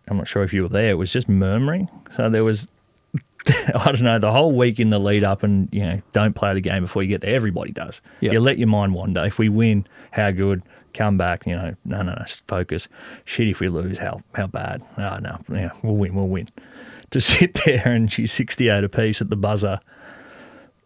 I'm not sure if you were there, it was just murmuring. So there was, I don't know, the whole week in the lead up and, don't play the game before you get there. Everybody does. Yep. You let your mind wander. If we win, how good, come back, no, focus. Shit, if we lose, how bad. Oh, no, we'll win. To sit there and she's 68 apiece at the buzzer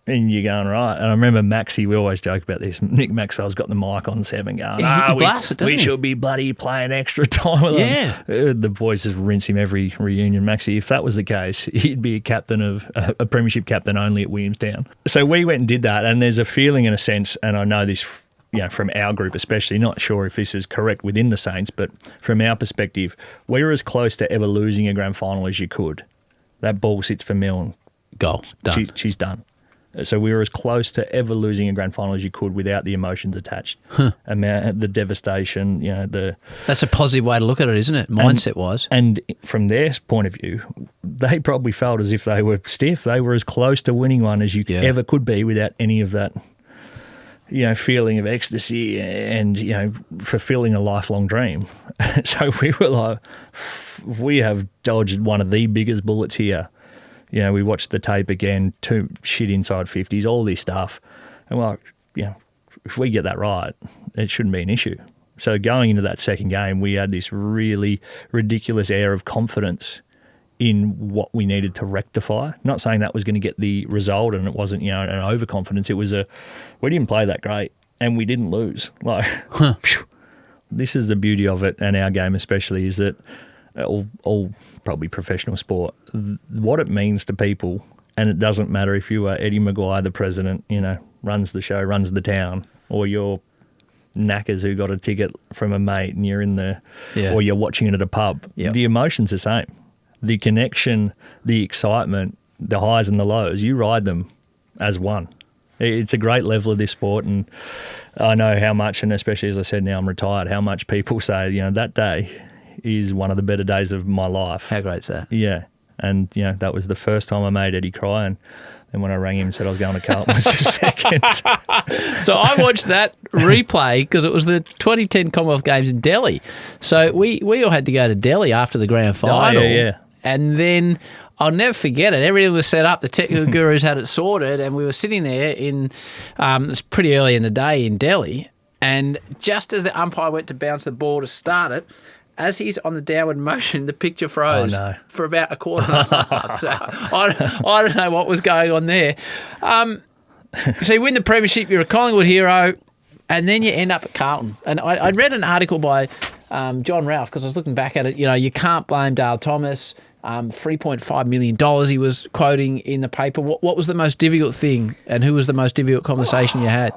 and you're going, right. And I remember Maxie, we always joke about this, Mick Maxwell's got the mic on 7 going, we should be bloody playing extra time with them. The boys just rinse him every reunion. Maxie, if that was the case, he'd be a premiership captain only at Williamstown. So we went and did that, and there's a feeling in a sense, and I know this from our group especially, not sure if this is correct within the Saints, but from our perspective, we were as close to ever losing a grand final as you could. That ball sits for Milne. Goal, done. She's done. So we were as close to ever losing a grand final as you could without the emotions attached. The devastation, That's a positive way to look at it, isn't it? Mindset-wise. And from their point of view, they probably felt as if they were stiff. They were as close to winning one as you ever could be without any of that, feeling of ecstasy and, fulfilling a lifelong dream. So we were like, we have dodged one of the biggest bullets here. We watched the tape again, 2 shit inside 50s, all this stuff. And we're like, if we get that right, it shouldn't be an issue. So going into that second game, we had this really ridiculous air of confidence in what we needed to rectify. Not saying that was going to get the result and it wasn't, an overconfidence. It was we didn't play that great and we didn't lose. This is the beauty of it, and our game especially, is that all probably professional sport, what it means to people, and it doesn't matter if you are Eddie Maguire, the president, runs the show, runs the town, or you're knackers who got a ticket from a mate and you're in the, or you're watching it at a pub. Yep. The emotion's the same. The connection, the excitement, the highs and the lows, you ride them as one. It's a great level of this sport, and I know how much, and especially as I said, now I'm retired, how much people say, that day is one of the better days of my life. How great's that? Yeah. And, that was the first time I made Eddie cry, and then when I rang him and said I was going to Carlton, it was the second. So I watched that replay because it was the 2010 Commonwealth Games in Delhi. So we all had to go to Delhi after the grand final. Oh, yeah. And then I'll never forget it. Everything was set up. The technical gurus had it sorted, and we were sitting there it's pretty early in the day in Delhi. And just as the umpire went to bounce the ball to start it, as he's on the downward motion, the picture froze for about a quarter and a half. So I don't know what was going on there. So you win the premiership, you're a Collingwood hero, and then you end up at Carlton. And I read an article by John Ralph, because I was looking back at it. You can't blame Dale Thomas. $3.5 million he was quoting in the paper. What was the most difficult thing, and who was the most difficult conversation you had?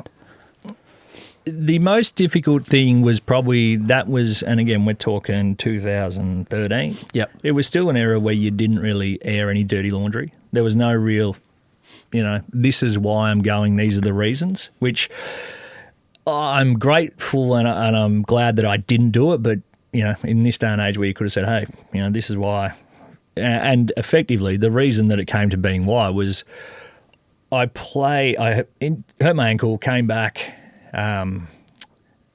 The most difficult thing was probably and again, we're talking 2013. Yep. It was still an era where you didn't really air any dirty laundry. There was no real, this is why I'm going, these are the reasons, which I'm grateful and I'm glad that I didn't do it. But, in this day and age where you could have said, hey, this is why. And effectively, the reason that it came to being why was I hurt my ankle, came back, and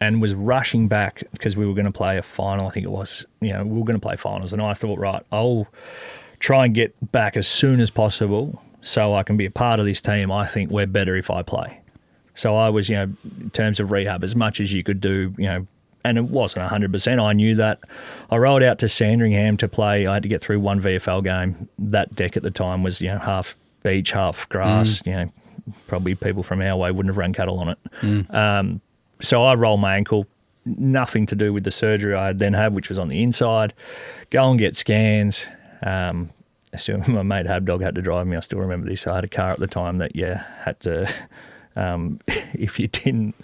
was rushing back because we were going to play a final, I think it was. We were going to play finals, and I thought, right, I'll try and get back as soon as possible so I can be a part of this team. I think we're better if I play. So I was, in terms of rehab, as much as you could do, and it wasn't 100%. I knew that. I rolled out to Sandringham to play. I had to get through one VFL game. That deck at the time was, half beach, half grass. Probably people from our way wouldn't have run cattle on it. So I rolled my ankle, nothing to do with the surgery I had then had, which was on the inside. Go and get scans. My mate Habdog had to drive me. I still remember this. I had a car at the time that, had to, if you didn't,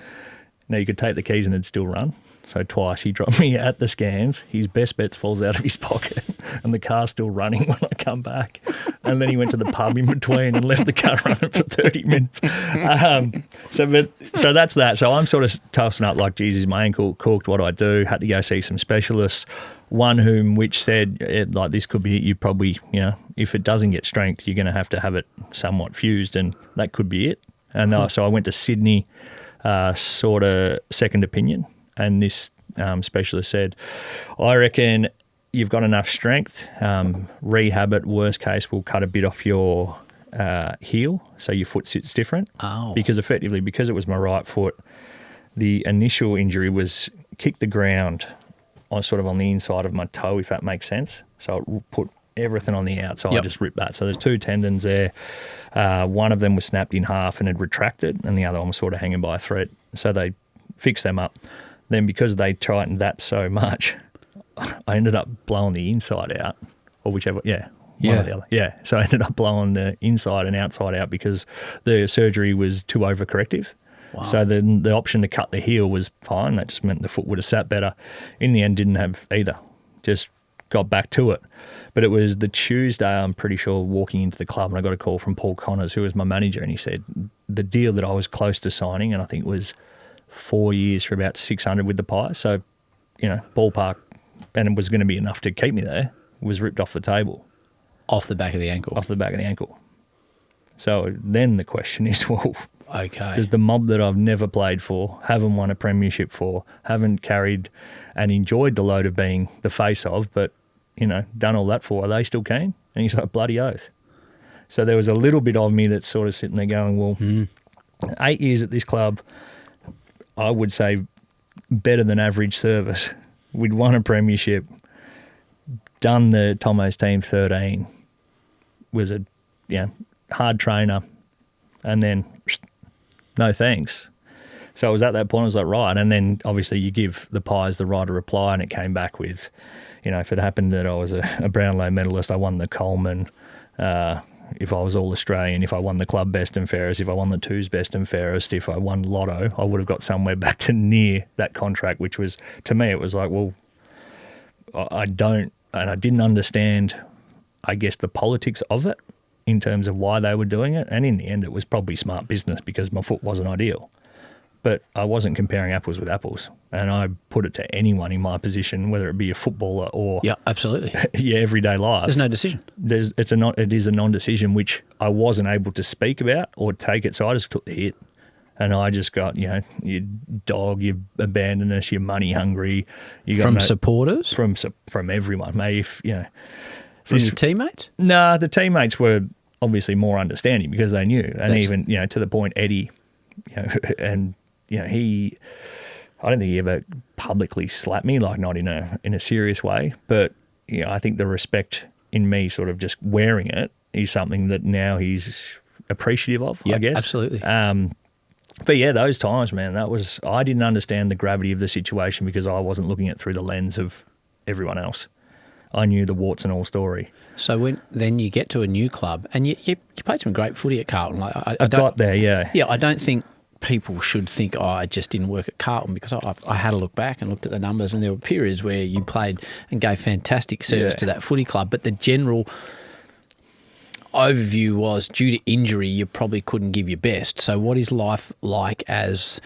you could take the keys and it'd still run. So twice he dropped me at the scans. His best bets falls out of his pocket and the car's still running when I come back. And then he went to the pub in between and left the car running for 30 minutes. So that's that. So I'm sort of tossing up like, Jesus, my ankle cooked. What do I do? Had to go see some specialists. One which said, this could be it. You probably, if it doesn't get strength, you're going to have it somewhat fused, and that could be it. And so I went to Sydney, sort of second opinion. And this specialist said, I reckon you've got enough strength. Rehab it, worst case, will cut a bit off your heel, so your foot sits different. Oh. Because it was my right foot, the initial injury was kick the ground on the inside of my toe, if that makes sense. So it put everything on the outside. I just ripped that. So there's two tendons there. One of them was snapped in half and had retracted, and the other one was sort of hanging by a thread. So they fixed them up. Then because they tightened that so much, I ended up blowing the inside out, or whichever, one or the other. Yeah, so I ended up blowing the inside and outside out because the surgery was too overcorrective. Wow. So then the option to cut the heel was fine. That just meant the foot would have sat better. In the end, didn't have either. Just got back to it. But it was the Tuesday, I'm pretty sure, walking into the club, and I got a call from Paul Connors, who was my manager, and he said the deal that I was close to signing, and I think it was 4 years for about 600 with the Pies. So, ballpark, and it was going to be enough to keep me there, was ripped off the table. Off the back of the ankle? Off the back of the ankle. So then the question is, okay, does the mob that I've never played for, haven't won a premiership for, haven't carried and enjoyed the load of being the face of, but, done all that for, are they still keen? And he's like, bloody oath. So there was a little bit of me that's sort of sitting there going, 8 years at this club, I would say better than average service. We'd won a premiership, done the Tomo's team 13, was a hard trainer, and then no thanks. So I was at that point, I was like, right. And then obviously you give the Pies the right to reply, and it came back with, if it happened that I was a Brownlow medalist, I won the Coleman, if I was All-Australian, if I won the club best and fairest, if I won the twos best and fairest, if I won Lotto, I would have got somewhere back to near that contract, which was, to me, it was like, well, I didn't understand, I guess, the politics of it in terms of why they were doing it. And in the end, it was probably smart business because my foot wasn't ideal. But I wasn't comparing apples with apples. And I put it to anyone in my position, whether it be a footballer or absolutely, everyday life. There's no decision. It is a non-decision which I wasn't able to speak about or take it. So I just took the hit, and I just got you dog, you abandoned us, you're money hungry. You got from supporters, from everyone, mate. From your teammates? No, the teammates were obviously more understanding because they knew, and even to the point Eddie, and. I don't think he ever publicly slapped me, like not in a serious way. But I think the respect in me, sort of just wearing it, is something that now he's appreciative of. I guess absolutely. But those times, man, I didn't understand the gravity of the situation because I wasn't looking at it through the lens of everyone else. I knew the warts and all story. So then you get to a new club, and you played some great footy at Carlton. Like I got there, yeah. Yeah, I don't think people should think, I just didn't work at Carlton, because I had a look back and looked at the numbers, and there were periods where you played and gave fantastic service to that footy club. But the general overview was, due to injury, you probably couldn't give your best. So what is life like as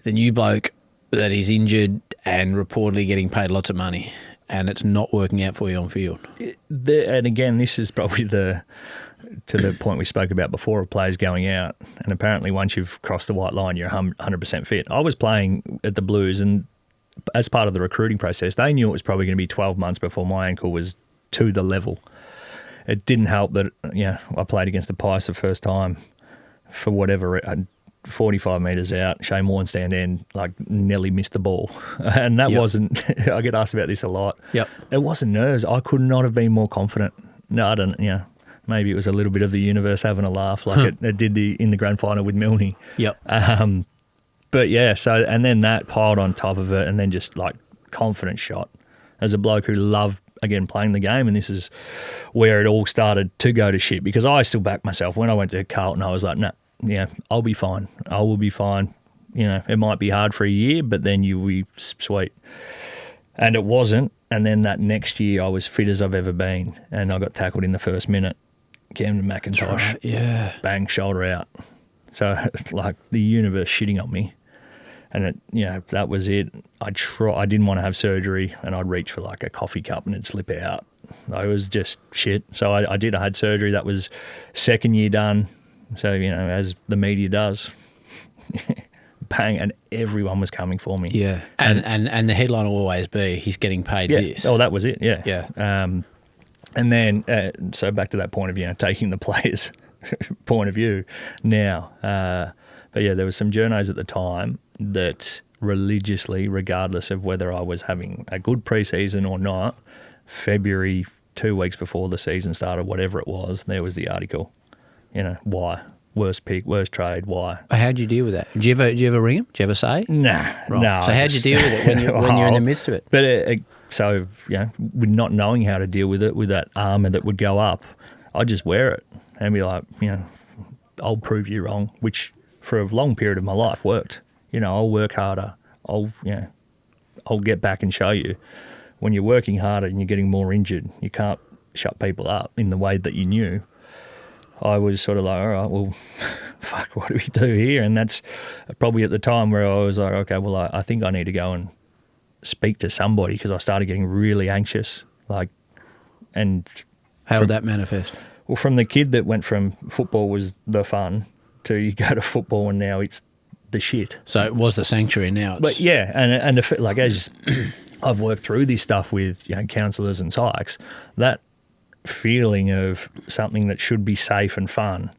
the new bloke that is injured and reportedly getting paid lots of money, and it's not working out for you on field? And again, this is probably to the point we spoke about before of players going out, and apparently once you've crossed the white line, you're 100% fit. I was playing at the Blues, and as part of the recruiting process, they knew it was probably going to be 12 months before my ankle was to the level. It didn't help that I played against the Pies the first time for whatever 45 metres out, Shane Warne stand end, like nearly missed the ball. And that wasn't, I get asked about this a lot. Yep. It wasn't nerves. I could not have been more confident. No, I don't, maybe it was a little bit of the universe having a laugh like it did in the grand final with Milne. Yep. But yeah, so, and then that piled on top of it and then just like confident shot as a bloke who loved, again, playing the game, and this is where it all started to go to shit because I still backed myself. When I went to Carlton, I was like, no. Yeah, I'll be fine. I will be fine. It might be hard for a year, but then you will be sweet. And it wasn't. And then that next year, I was fit as I've ever been, and I got tackled in the first minute. Camden McIntosh, bang, shoulder out. So like the universe shitting on me, and that was it. I didn't want to have surgery, and I'd reach for like a coffee cup and it'd slip out. I was just shit. So I had surgery. That was second year done. So, as the media does, bang, and everyone was coming for me. Yeah. And the headline will always be, he's getting paid this. Oh, that was it, yeah. Yeah. And then, so back to that point of, taking the player's point of view now. But yeah, there was some journos at the time that religiously, regardless of whether I was having a good pre-season or not, February, 2 weeks before the season started, whatever it was, there was the article. Why? Worst pick, worst trade, why? How'd you deal with that? Did you ever ring him? Did you ever say? Nah, right. No. So how'd you deal with it when you're in the midst of it? But with not knowing how to deal with it, with that armour that would go up, I'd just wear it and be like, I'll prove you wrong, which for a long period of my life worked. I'll work harder. I'll get back and show you. When you're working harder and you're getting more injured, you can't shut people up in the way that you knew. I was sort of like, all right, well, fuck, what do we do here? And that's probably at the time where I was like, okay, well, I think I need to go and speak to somebody because I started getting really anxious. And how would that manifest? Well, from the kid that went from football was the fun to you go to football and now it's the shit. So it was the sanctuary now. But yeah, and as I've worked through this stuff with counsellors and psychs, that feeling of something that should be safe and fun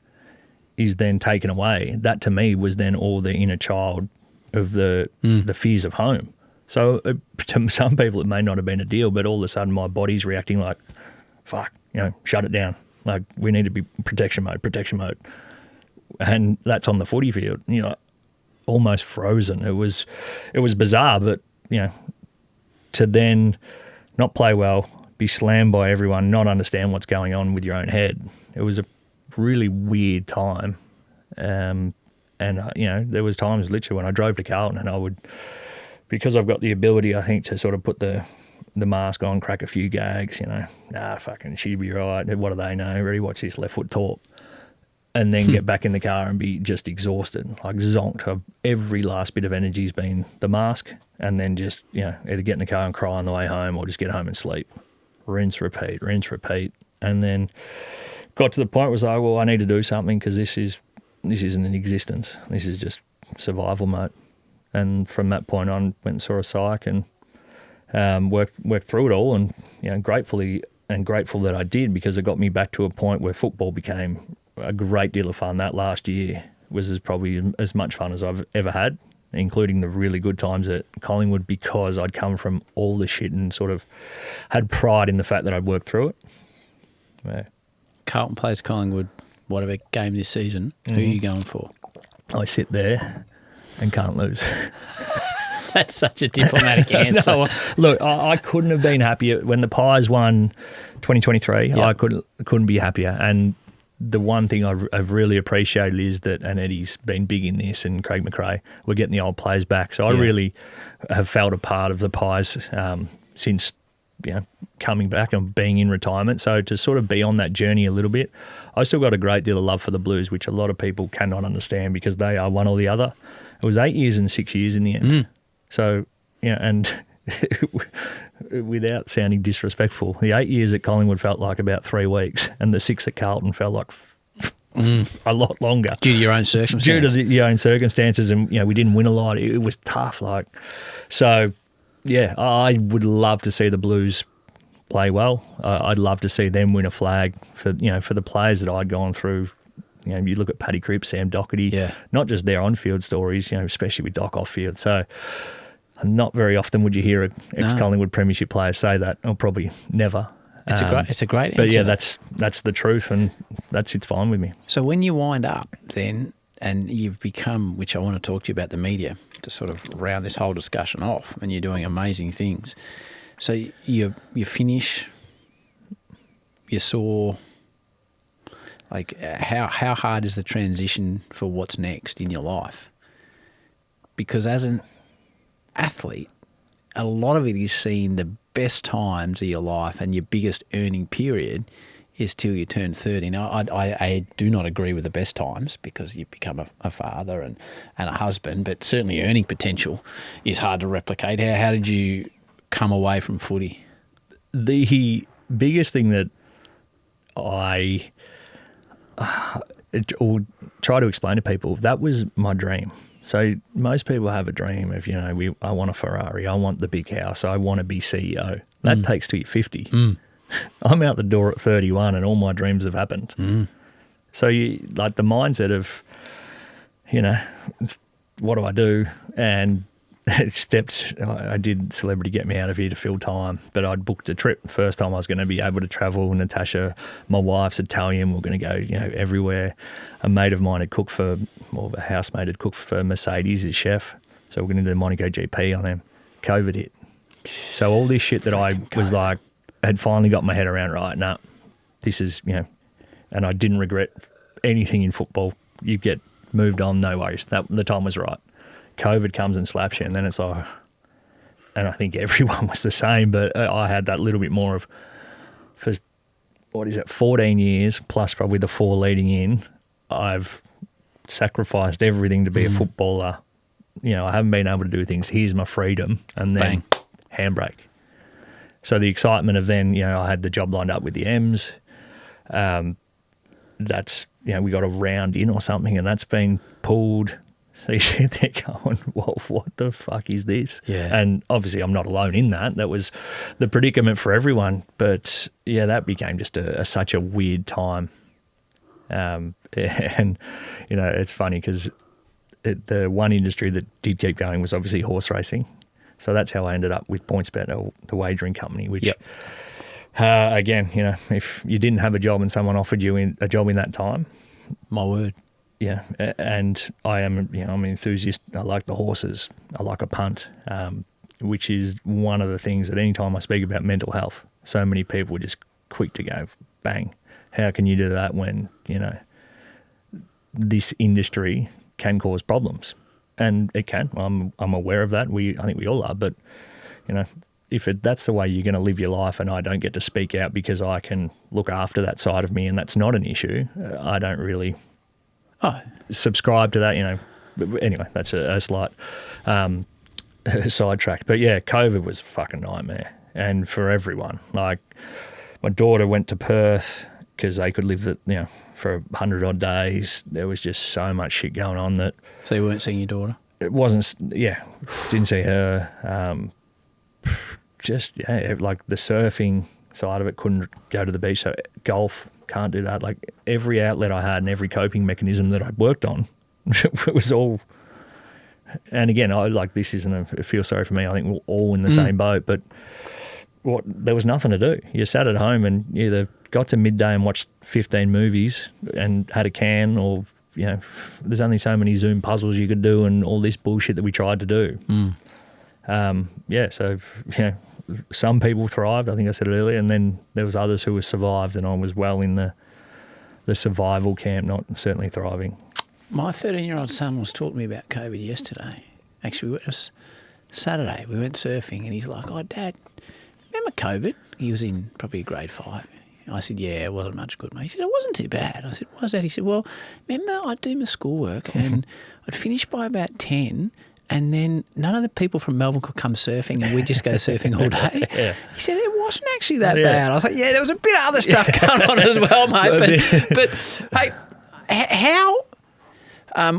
is then taken away. That to me was then all the inner child of the fears of home. So to some people it may not have been a deal, but all of a sudden my body's reacting like, fuck, shut it down. Like we need to be protection mode. And that's on the footy field. Almost frozen. It was bizarre, but to then not play well, be slammed by everyone, not understand what's going on with your own head. It was a really weird time. And there was times literally when I drove to Carlton and I would, because I've got the ability, I think, to sort of put the mask on, crack a few gags, fucking she'd be right. What do they know? Ready, watch this left foot talk. And then get back in the car and be just exhausted, like zonked. Every last bit of energy's been the mask, and then just, either get in the car and cry on the way home or just get home and sleep. Rinse, repeat. And then got to the point where I was like, well, I need to do something because this isn't in existence. This is just survival mode. And from that point on, went and saw a psych and worked through it all. And, grateful that I did because it got me back to a point where football became a great deal of fun. That last year was probably as much fun as I've ever had, including the really good times at Collingwood because I'd come from all the shit and sort of had pride in the fact that I'd worked through it. Yeah. Carlton plays Collingwood, whatever game this season. Who are you going for? I sit there and can't lose. That's such a diplomatic answer. No, look, I couldn't have been happier. When the Pies won 2023, I couldn't be happier. And the one thing I've really appreciated is that, and Eddie's been big in this, and Craig McRae, we're getting the old players back. So I really have felt a part of the Pies since coming back and being in retirement. So to sort of be on that journey a little bit, I still got a great deal of love for the Blues, which a lot of people cannot understand because they are one or the other. It was 8 years and 6 years in the end. So, and without sounding disrespectful, the 8 years at Collingwood felt like about 3 weeks, and the 6 at Carlton felt like a lot longer. Due to your own circumstances. Due to your own circumstances, and we didn't win a lot. It was tough. So, I would love to see the Blues play well. I'd love to see them win a flag for the players that I'd gone through, you look at Paddy Cripps, Sam Doherty, not just their on-field stories, especially with Doc off-field. So not very often would you hear an ex-Collingwood premiership player say that, or probably never. It's a great answer. But yeah, that's the truth, and it's fine with me. So when you wind up then, and you've become, which I want to talk to you about the media to sort of round this whole discussion off, and you're doing amazing things. So you finish, you saw, like how hard is the transition for what's next in your life? Because as an athlete, a lot of it is seeing the best times of your life, and your biggest earning period is till you turn 30. Now, I do not agree with the best times because you become a father and a husband, but certainly earning potential is hard to replicate. How did you come away from footy? The biggest thing that I try to explain to people, that was my dream. So most people have a dream of, I want a Ferrari, I want the big house, I want to be CEO. That takes till you're 50. I'm out the door at 31 and all my dreams have happened. So you like the mindset of, what do I do? And steps, I did Celebrity Get Me Out of Here to fill time, but I'd booked a trip. The first time I was going to be able to travel. Natasha, my wife's Italian, we're going to go, everywhere. A mate of mine had cooked for, or a housemate had cooked for Mercedes, his chef. So we're going to do the Monaco GP on them. COVID hit. So all this shit that I was like, had finally got my head around, right, nah, this is, and I didn't regret anything in football. You get moved on, no worries. The time was right. COVID comes and slaps you, and then it's like, and I think everyone was the same, but I had that little bit more of, for 14 years, plus probably the 4 leading in, I've sacrificed everything to be a footballer. I haven't been able to do things. Here's my freedom, and then handbrake. So the excitement of then, I had the job lined up with the M's. That's, we got a round in or something, and that's been pulled. So you sit there going, what the fuck is this? Yeah. And obviously I'm not alone in that. That was the predicament for everyone. But, yeah, that became just such a weird time. And, it's funny because the one industry that did keep going was obviously horse racing. So that's how I ended up with PointsBet, the wagering company, which, again, if you didn't have a job and someone offered you a job in that time. My word. Yeah, and I am, I'm an enthusiast. I like the horses. I like a punt, which is one of the things that any time I speak about mental health, so many people are just quick to go, bang, how can you do that when, this industry can cause problems? And it can. I'm aware of that. I think we all are. But, if that's the way you're going to live your life and I don't get to speak out because I can look after that side of me and that's not an issue, I don't really subscribe to that, But anyway, that's a slight sidetrack. But yeah, COVID was a fucking nightmare. And for everyone, like my daughter went to Perth because they could live for 100 odd days. There was just so much shit going on that. So you weren't seeing your daughter? It wasn't, didn't see her. Like the surfing side of it, couldn't go to the beach. So golf, can't do that. Like every outlet I had and every coping mechanism that I worked on, it was all. And again, this isn't a feel sorry for me. I think we're all in the same boat. But there was nothing to do. You sat at home and either got to midday and watched 15 movies and had a can, or there's only so many Zoom puzzles you could do and all this bullshit that we tried to do. So some people thrived, I think I said it earlier, and then there was others who were survived, and I was well in the survival camp, not certainly thriving. My 13-year-old son was talking to me about COVID yesterday. Actually, it was Saturday. We went surfing, and he's like, "Oh, Dad, remember COVID?" He was in probably grade 5. I said, "Yeah, it wasn't much good, mate." He said, "It wasn't too bad." I said, "Why is that?" He said, "Well, remember I'd do my schoolwork and I'd finish by about 10, and then none of the people from Melbourne could come surfing, and we'd just go surfing all day." Yeah. He said, "It wasn't actually that bad." I was like, "Yeah, there was a bit of other stuff going on as well, mate." But hey, how...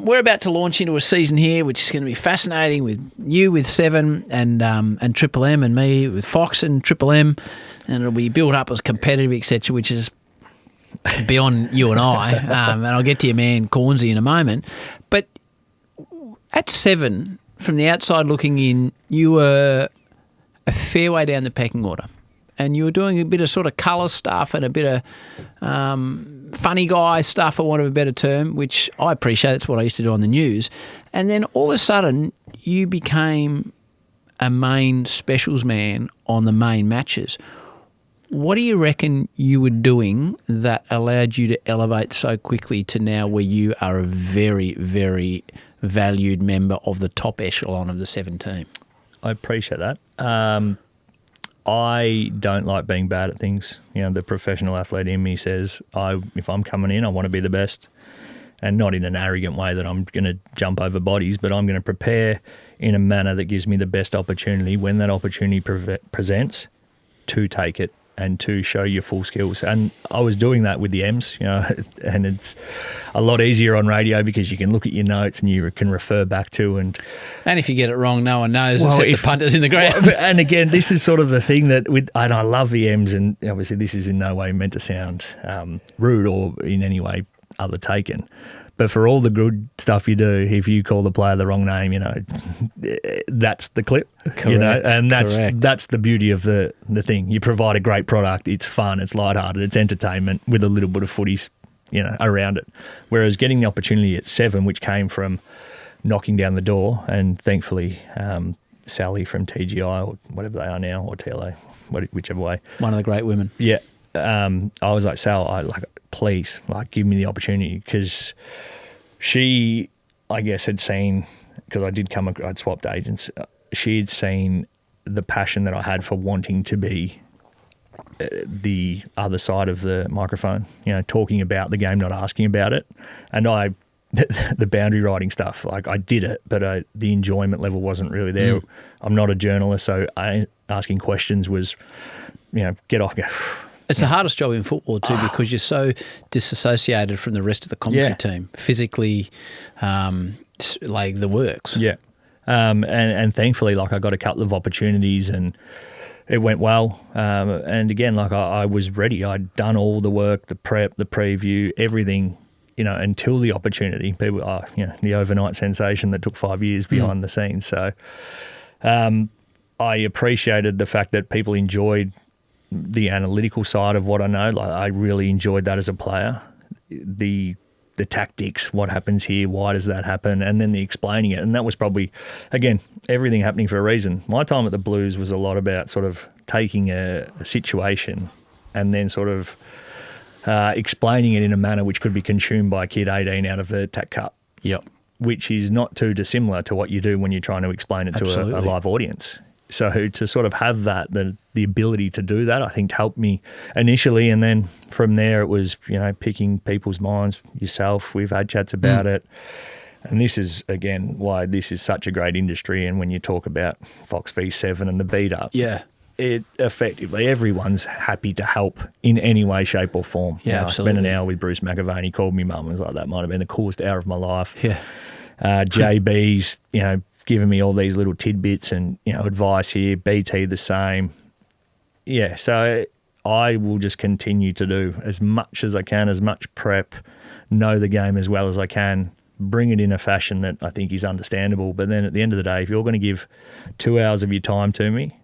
we're about to launch into a season here, which is going to be fascinating, with you with 7 and Triple M, and me with Fox and Triple M, and it'll be built up as competitive, etc., which is beyond you and I, and I'll get to your man Cornsey in a moment. But at 7, from the outside looking in, you were a fair way down the pecking order. And you were doing a bit of sort of colour stuff and a bit of funny guy stuff, for want of a better term, which I appreciate. That's what I used to do on the news. And then all of a sudden, you became a main specials man on the main matches. What do you reckon you were doing that allowed you to elevate so quickly to now where you are a very, very valued member of the top echelon of the 7 team? I appreciate that. I don't like being bad at things. You know, the professional athlete in me says, if I'm coming in, I want to be the best. And not in an arrogant way that I'm going to jump over bodies, but I'm going to prepare in a manner that gives me the best opportunity when that opportunity presents to take it and to show your full skills. And I was doing that with the M's, you know, and it's a lot easier on radio because you can look at your notes and you can refer back to. And if you get it wrong, no one knows except the punters in the ground. And again, this is sort of the thing that and I love the M's, and obviously this is in no way meant to sound rude or in any way other taken. But for all the good stuff you do, if you call the player the wrong name, you know, that's the clip. Correct. You know, and that's the beauty of the thing. You provide a great product. It's fun. It's lighthearted. It's entertainment with a little bit of footy, you know, around it. Whereas getting the opportunity at 7, which came from knocking down the door, and thankfully Sally from TGI or whatever they are now, or TLA, whichever way. One of the great women. Yeah. I was like, Sal, please, give me the opportunity, because she, I guess, had seen, because I'd swapped agents, she had seen the passion that I had for wanting to be the other side of the microphone, you know, talking about the game, not asking about it. And the boundary riding stuff, I did it, but the enjoyment level wasn't really there. I'm not a journalist, so asking questions was, you know, get off, go. It's the hardest job in football too, because you're so disassociated from the rest of the commentary team, physically, like the works. Yeah, and thankfully, I got a couple of opportunities and it went well. And again, I was ready. I'd done all the work, the prep, the preview, everything, you know, until the opportunity. People are, you know, the overnight sensation that took 5 years behind the scenes. So I appreciated the fact that people enjoyed the analytical side of what I know. I really enjoyed that as a player. The tactics, what happens here, why does that happen, and then the explaining it. And that was probably, again, everything happening for a reason. My time at the Blues was a lot about sort of taking a situation and then sort of explaining it in a manner which could be consumed by a kid 18 out of the TAC Cup. Yep. Which is not too dissimilar to what you do when you're trying to explain it to a live audience. So to sort of have that, the ability to do that, I think helped me initially. And then from there it was, you know, picking people's minds, yourself. We've had chats about it. And this is, again, why this is such a great industry. And when you talk about Fox V7 and the beat up, it effectively, everyone's happy to help in any way, shape or form. Yeah, you know, absolutely. I spent an hour with Bruce McAvaney. He called me mum and was like, that might have been the coolest hour of my life. Yeah. JB's, you know, giving me all these little tidbits and, you know, advice here, BT the same. Yeah, so I will just continue to do as much as I can, as much prep, know the game as well as I can, bring it in a fashion that I think is understandable. But then at the end of the day, if you're going to give 2 hours of your time to me,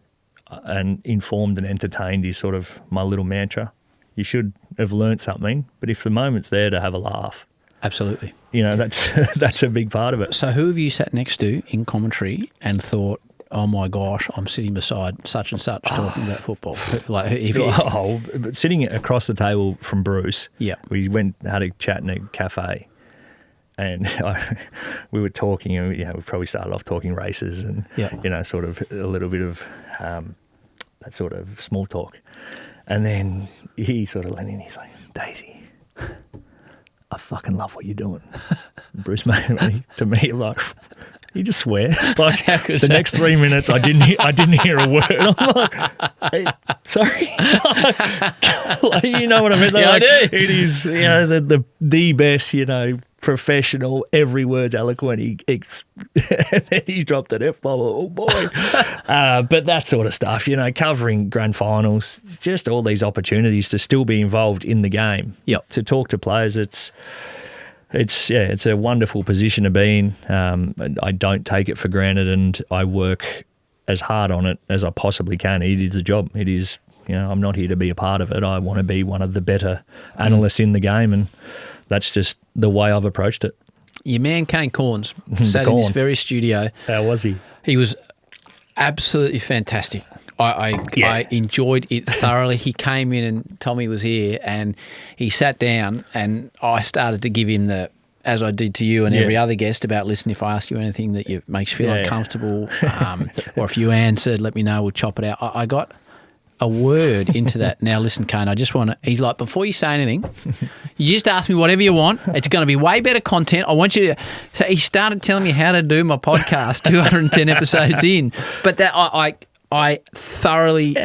and informed and entertained is sort of my little mantra, you should have learnt something. But if the moment's there to have a laugh, absolutely. You know, that's a big part of it. So who have you sat next to in commentary and thought, oh my gosh, I'm sitting beside such and such talking about football? But sitting across the table from Bruce, we had a chat in a cafe, and we were talking, and we probably started off talking races and you know, sort of a little bit of that sort of small talk, and then he sort of leaned in. He's like, Daisy, I fucking love what you're doing. Bruce made to me like, you just swear. Like the next 3 minutes, I didn't hear a word. I'm like, hey, sorry. Like, you know what I mean? Yeah, like, I do. It is, you know, the best, you know, professional, every word's eloquent. And then he dropped an F-bomb. Oh, boy. But that sort of stuff, covering grand finals, just all these opportunities to still be involved in the game. Yep. To talk to players, it's a wonderful position to be in. I don't take it for granted, and I work as hard on it as I possibly can. It is a job. It is, I'm not here to be a part of it. I want to be one of the better analysts in the game, and that's just the way I've approached it. Your man Kane Corns sat in this very studio. How was he? He was absolutely fantastic. I enjoyed it thoroughly. He came in and Tommy was here and he sat down and I started to give him as I did to you and every other guest, about listen, if I ask you anything that makes you feel uncomfortable or if you answered, let me know, we'll chop it out. I got a word into that. Now listen, Kane, I just want to, he's like, before you say anything, you just ask me whatever you want. It's going to be way better content. I want you to, so he started telling me how to do my podcast 210 episodes in. But that I thoroughly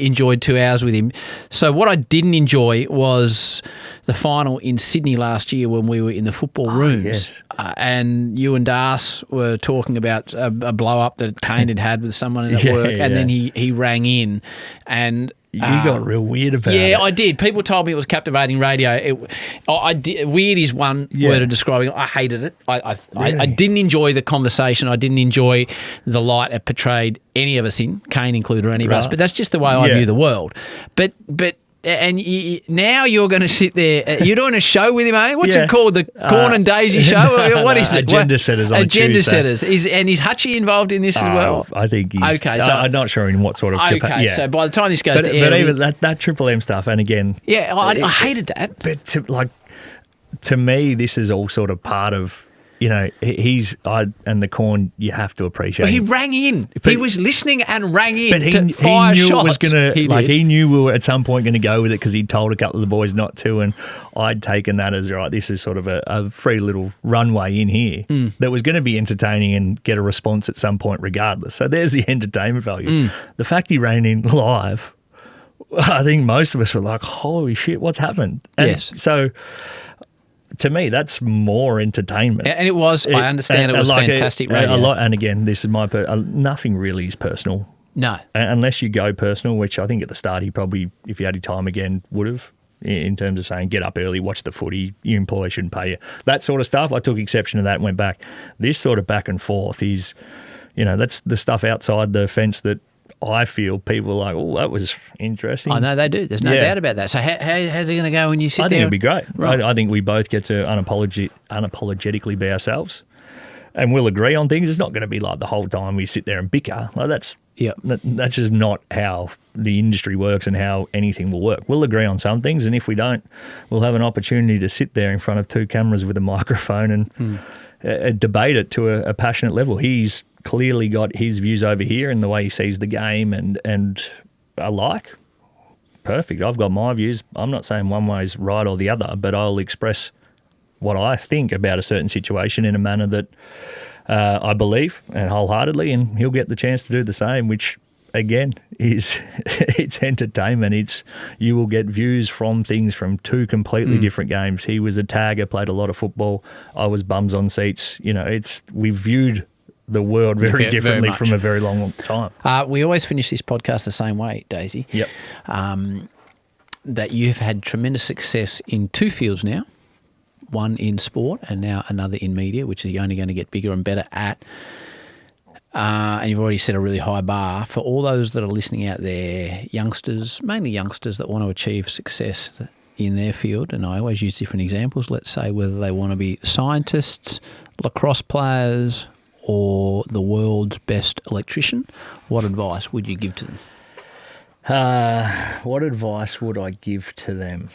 enjoyed 2 hours with him. So what I didn't enjoy was the final in Sydney last year when we were in the football rooms. Yes. And you and Das were talking about a blow-up that Kane had with someone at work. And then he rang in and... You got real weird about it. Yeah, I did. People told me it was captivating radio. Weird is one word of describing it. I hated it. I didn't enjoy the conversation. I didn't enjoy the light it portrayed any of us in, Kane included, or any of us. But that's just the way I view the world. But now you're going to sit there. You're doing a show with him, eh? What's it called? The Corn and Daisy show? What is it? Agenda Setters on Agenda Tuesday. Setters. And is Hutchie involved in this as well? I think he's... Okay, so... I'm not sure in what sort of... Okay, so by the time this goes to air... But even that Triple M stuff, and again... Yeah, I hated that. But to me, this is all sort of part of... and the Corn, you have to appreciate. Well, he rang in. He was listening and rang in but to fire he knew shots. It was gonna, he knew we were at some point going to go with it because he'd told a couple of the boys not to, and I'd taken that as, right, this is sort of a free little runway in here that was going to be entertaining and get a response at some point regardless. So there's the entertainment value. The fact he ran in live, I think most of us were like, holy shit, what's happened? And yes. So... to me, that's more entertainment. And it was, I understand it was fantastic radio. A lot, and again, this is my, nothing really is personal. No. Unless you go personal, which I think at the start he probably, if he had his time again, would have, in terms of saying, get up early, watch the footy, your employer shouldn't pay you. That sort of stuff, I took exception to that and went back. This sort of back and forth is, that's the stuff outside the fence that I feel people are like, oh, that was interesting. I know they do. There's no doubt about that. So how's it going to go when you sit there? I think it'll be great. Right. I think we both get to unapologetically be ourselves, and we'll agree on things. It's not going to be like the whole time we sit there and bicker. Like that's just not how the industry works and how anything will work. We'll agree on some things, and if we don't, we'll have an opportunity to sit there in front of 2 cameras with a microphone and debate it to a passionate level. He's clearly got his views over here and the way he sees the game and alike. Perfect. I've got my views. I'm not saying one way is right or the other, but I'll express what I think about a certain situation in a manner that I believe and wholeheartedly, and he'll get the chance to do the same, which again is it's entertainment. You will get views from things from 2 completely different games. He was a tagger, played a lot of football. I was bums on seats. We viewed the world very differently from a very long time. We always finish this podcast the same way, Daisy. Yep. That you've had tremendous success in 2 fields now, one in sport and now another in media, which you're only going to get bigger and better at. And you've already set a really high bar. For all those that are listening out there, youngsters, mainly youngsters that want to achieve success in their field, and I always use different examples, let's say whether they want to be scientists, lacrosse players, or the world's best electrician, what advice would you give to them? What advice would I give to them?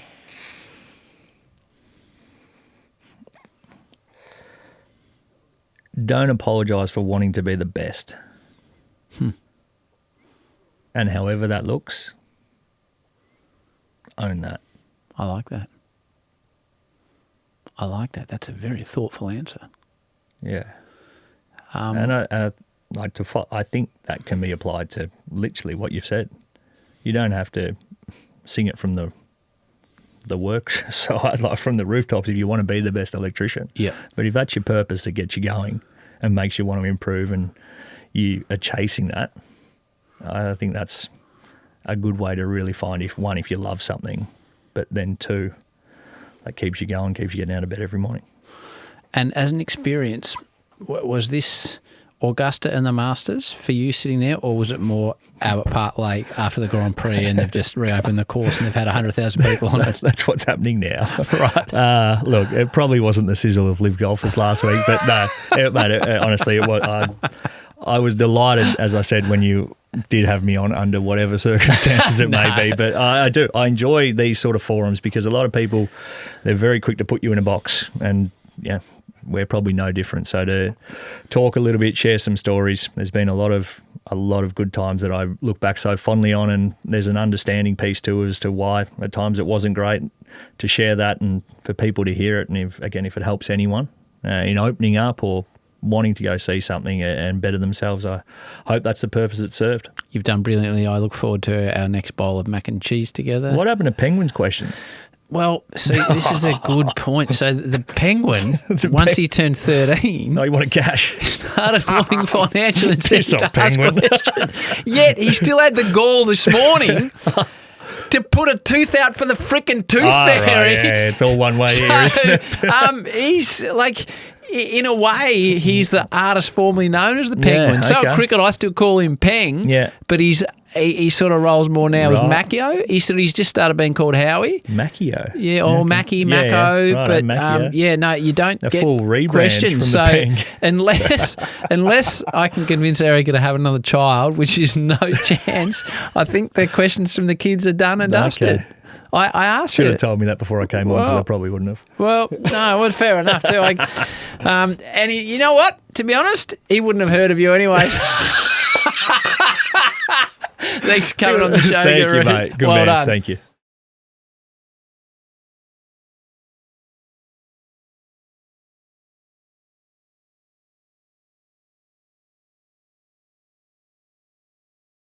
Don't apologise for wanting to be the best. And however that looks, own that. I like that. That's a very thoughtful answer. Yeah. And I think that can be applied to literally what you've said. You don't have to sing it from the the work side, like from the rooftops, if you want to be the best electrician. Yeah. But if that's your purpose to get you going and makes you want to improve and you are chasing that, I think that's a good way to really find if you love something, but then two, that keeps you going, keeps you getting out of bed every morning. And as an experience, was this Augusta and the Masters for you sitting there, or was it more Albert Park Lake after the Grand Prix and they've just reopened the course and they've had 100,000 people on it? That's what's happening now. Right. Look, it probably wasn't the sizzle of Live Golfers last week, but no, honestly, it was. I was delighted, as I said, when you did have me on under whatever circumstances it may be. But I enjoy these sort of forums because a lot of people, they're very quick to put you in a box, and yeah, we're probably no different. So to talk a little bit, share some stories. There's been a lot of good times that I look back so fondly on, and there's an understanding piece too as to why at times it wasn't great. To share that and for people to hear it, and if it helps anyone in opening up or wanting to go see something and better themselves, I hope that's the purpose it served. You've done brilliantly. I look forward to our next bowl of mac and cheese together. What happened to Penguin's question? Well, see, this is a good point. So the Penguin, once he turned 13... Oh, you wanted cash? Started wanting financial incentive to Penguin. ask question. Yet he still had the gall this morning to put a tooth out for the frickin' tooth fairy. Right, yeah, it's all one way here, isn't it? He's like... In a way, he's the artist formerly known as the Penguin. Yeah, So okay. at cricket, I still call him Peng. Yeah. But he sort of rolls more now as Right. Macchio. He's just started being called Howie. Macchio. Yeah, or Mackie, Yeah, Macco. right, But Macchio. no, you don't A get full rebrand questions. from the Peng. unless I can convince Erica to have another child, which is no chance, I think the questions from the kids are done and dusted. Okay. I asked Should her. have told me that before I came on, because I probably wouldn't have. Well, no, well, fair enough too. And you know what? To be honest, he wouldn't have heard of you anyways. Thanks for coming on the show. Thank you, Guru. mate. Good well man. done. Thank you.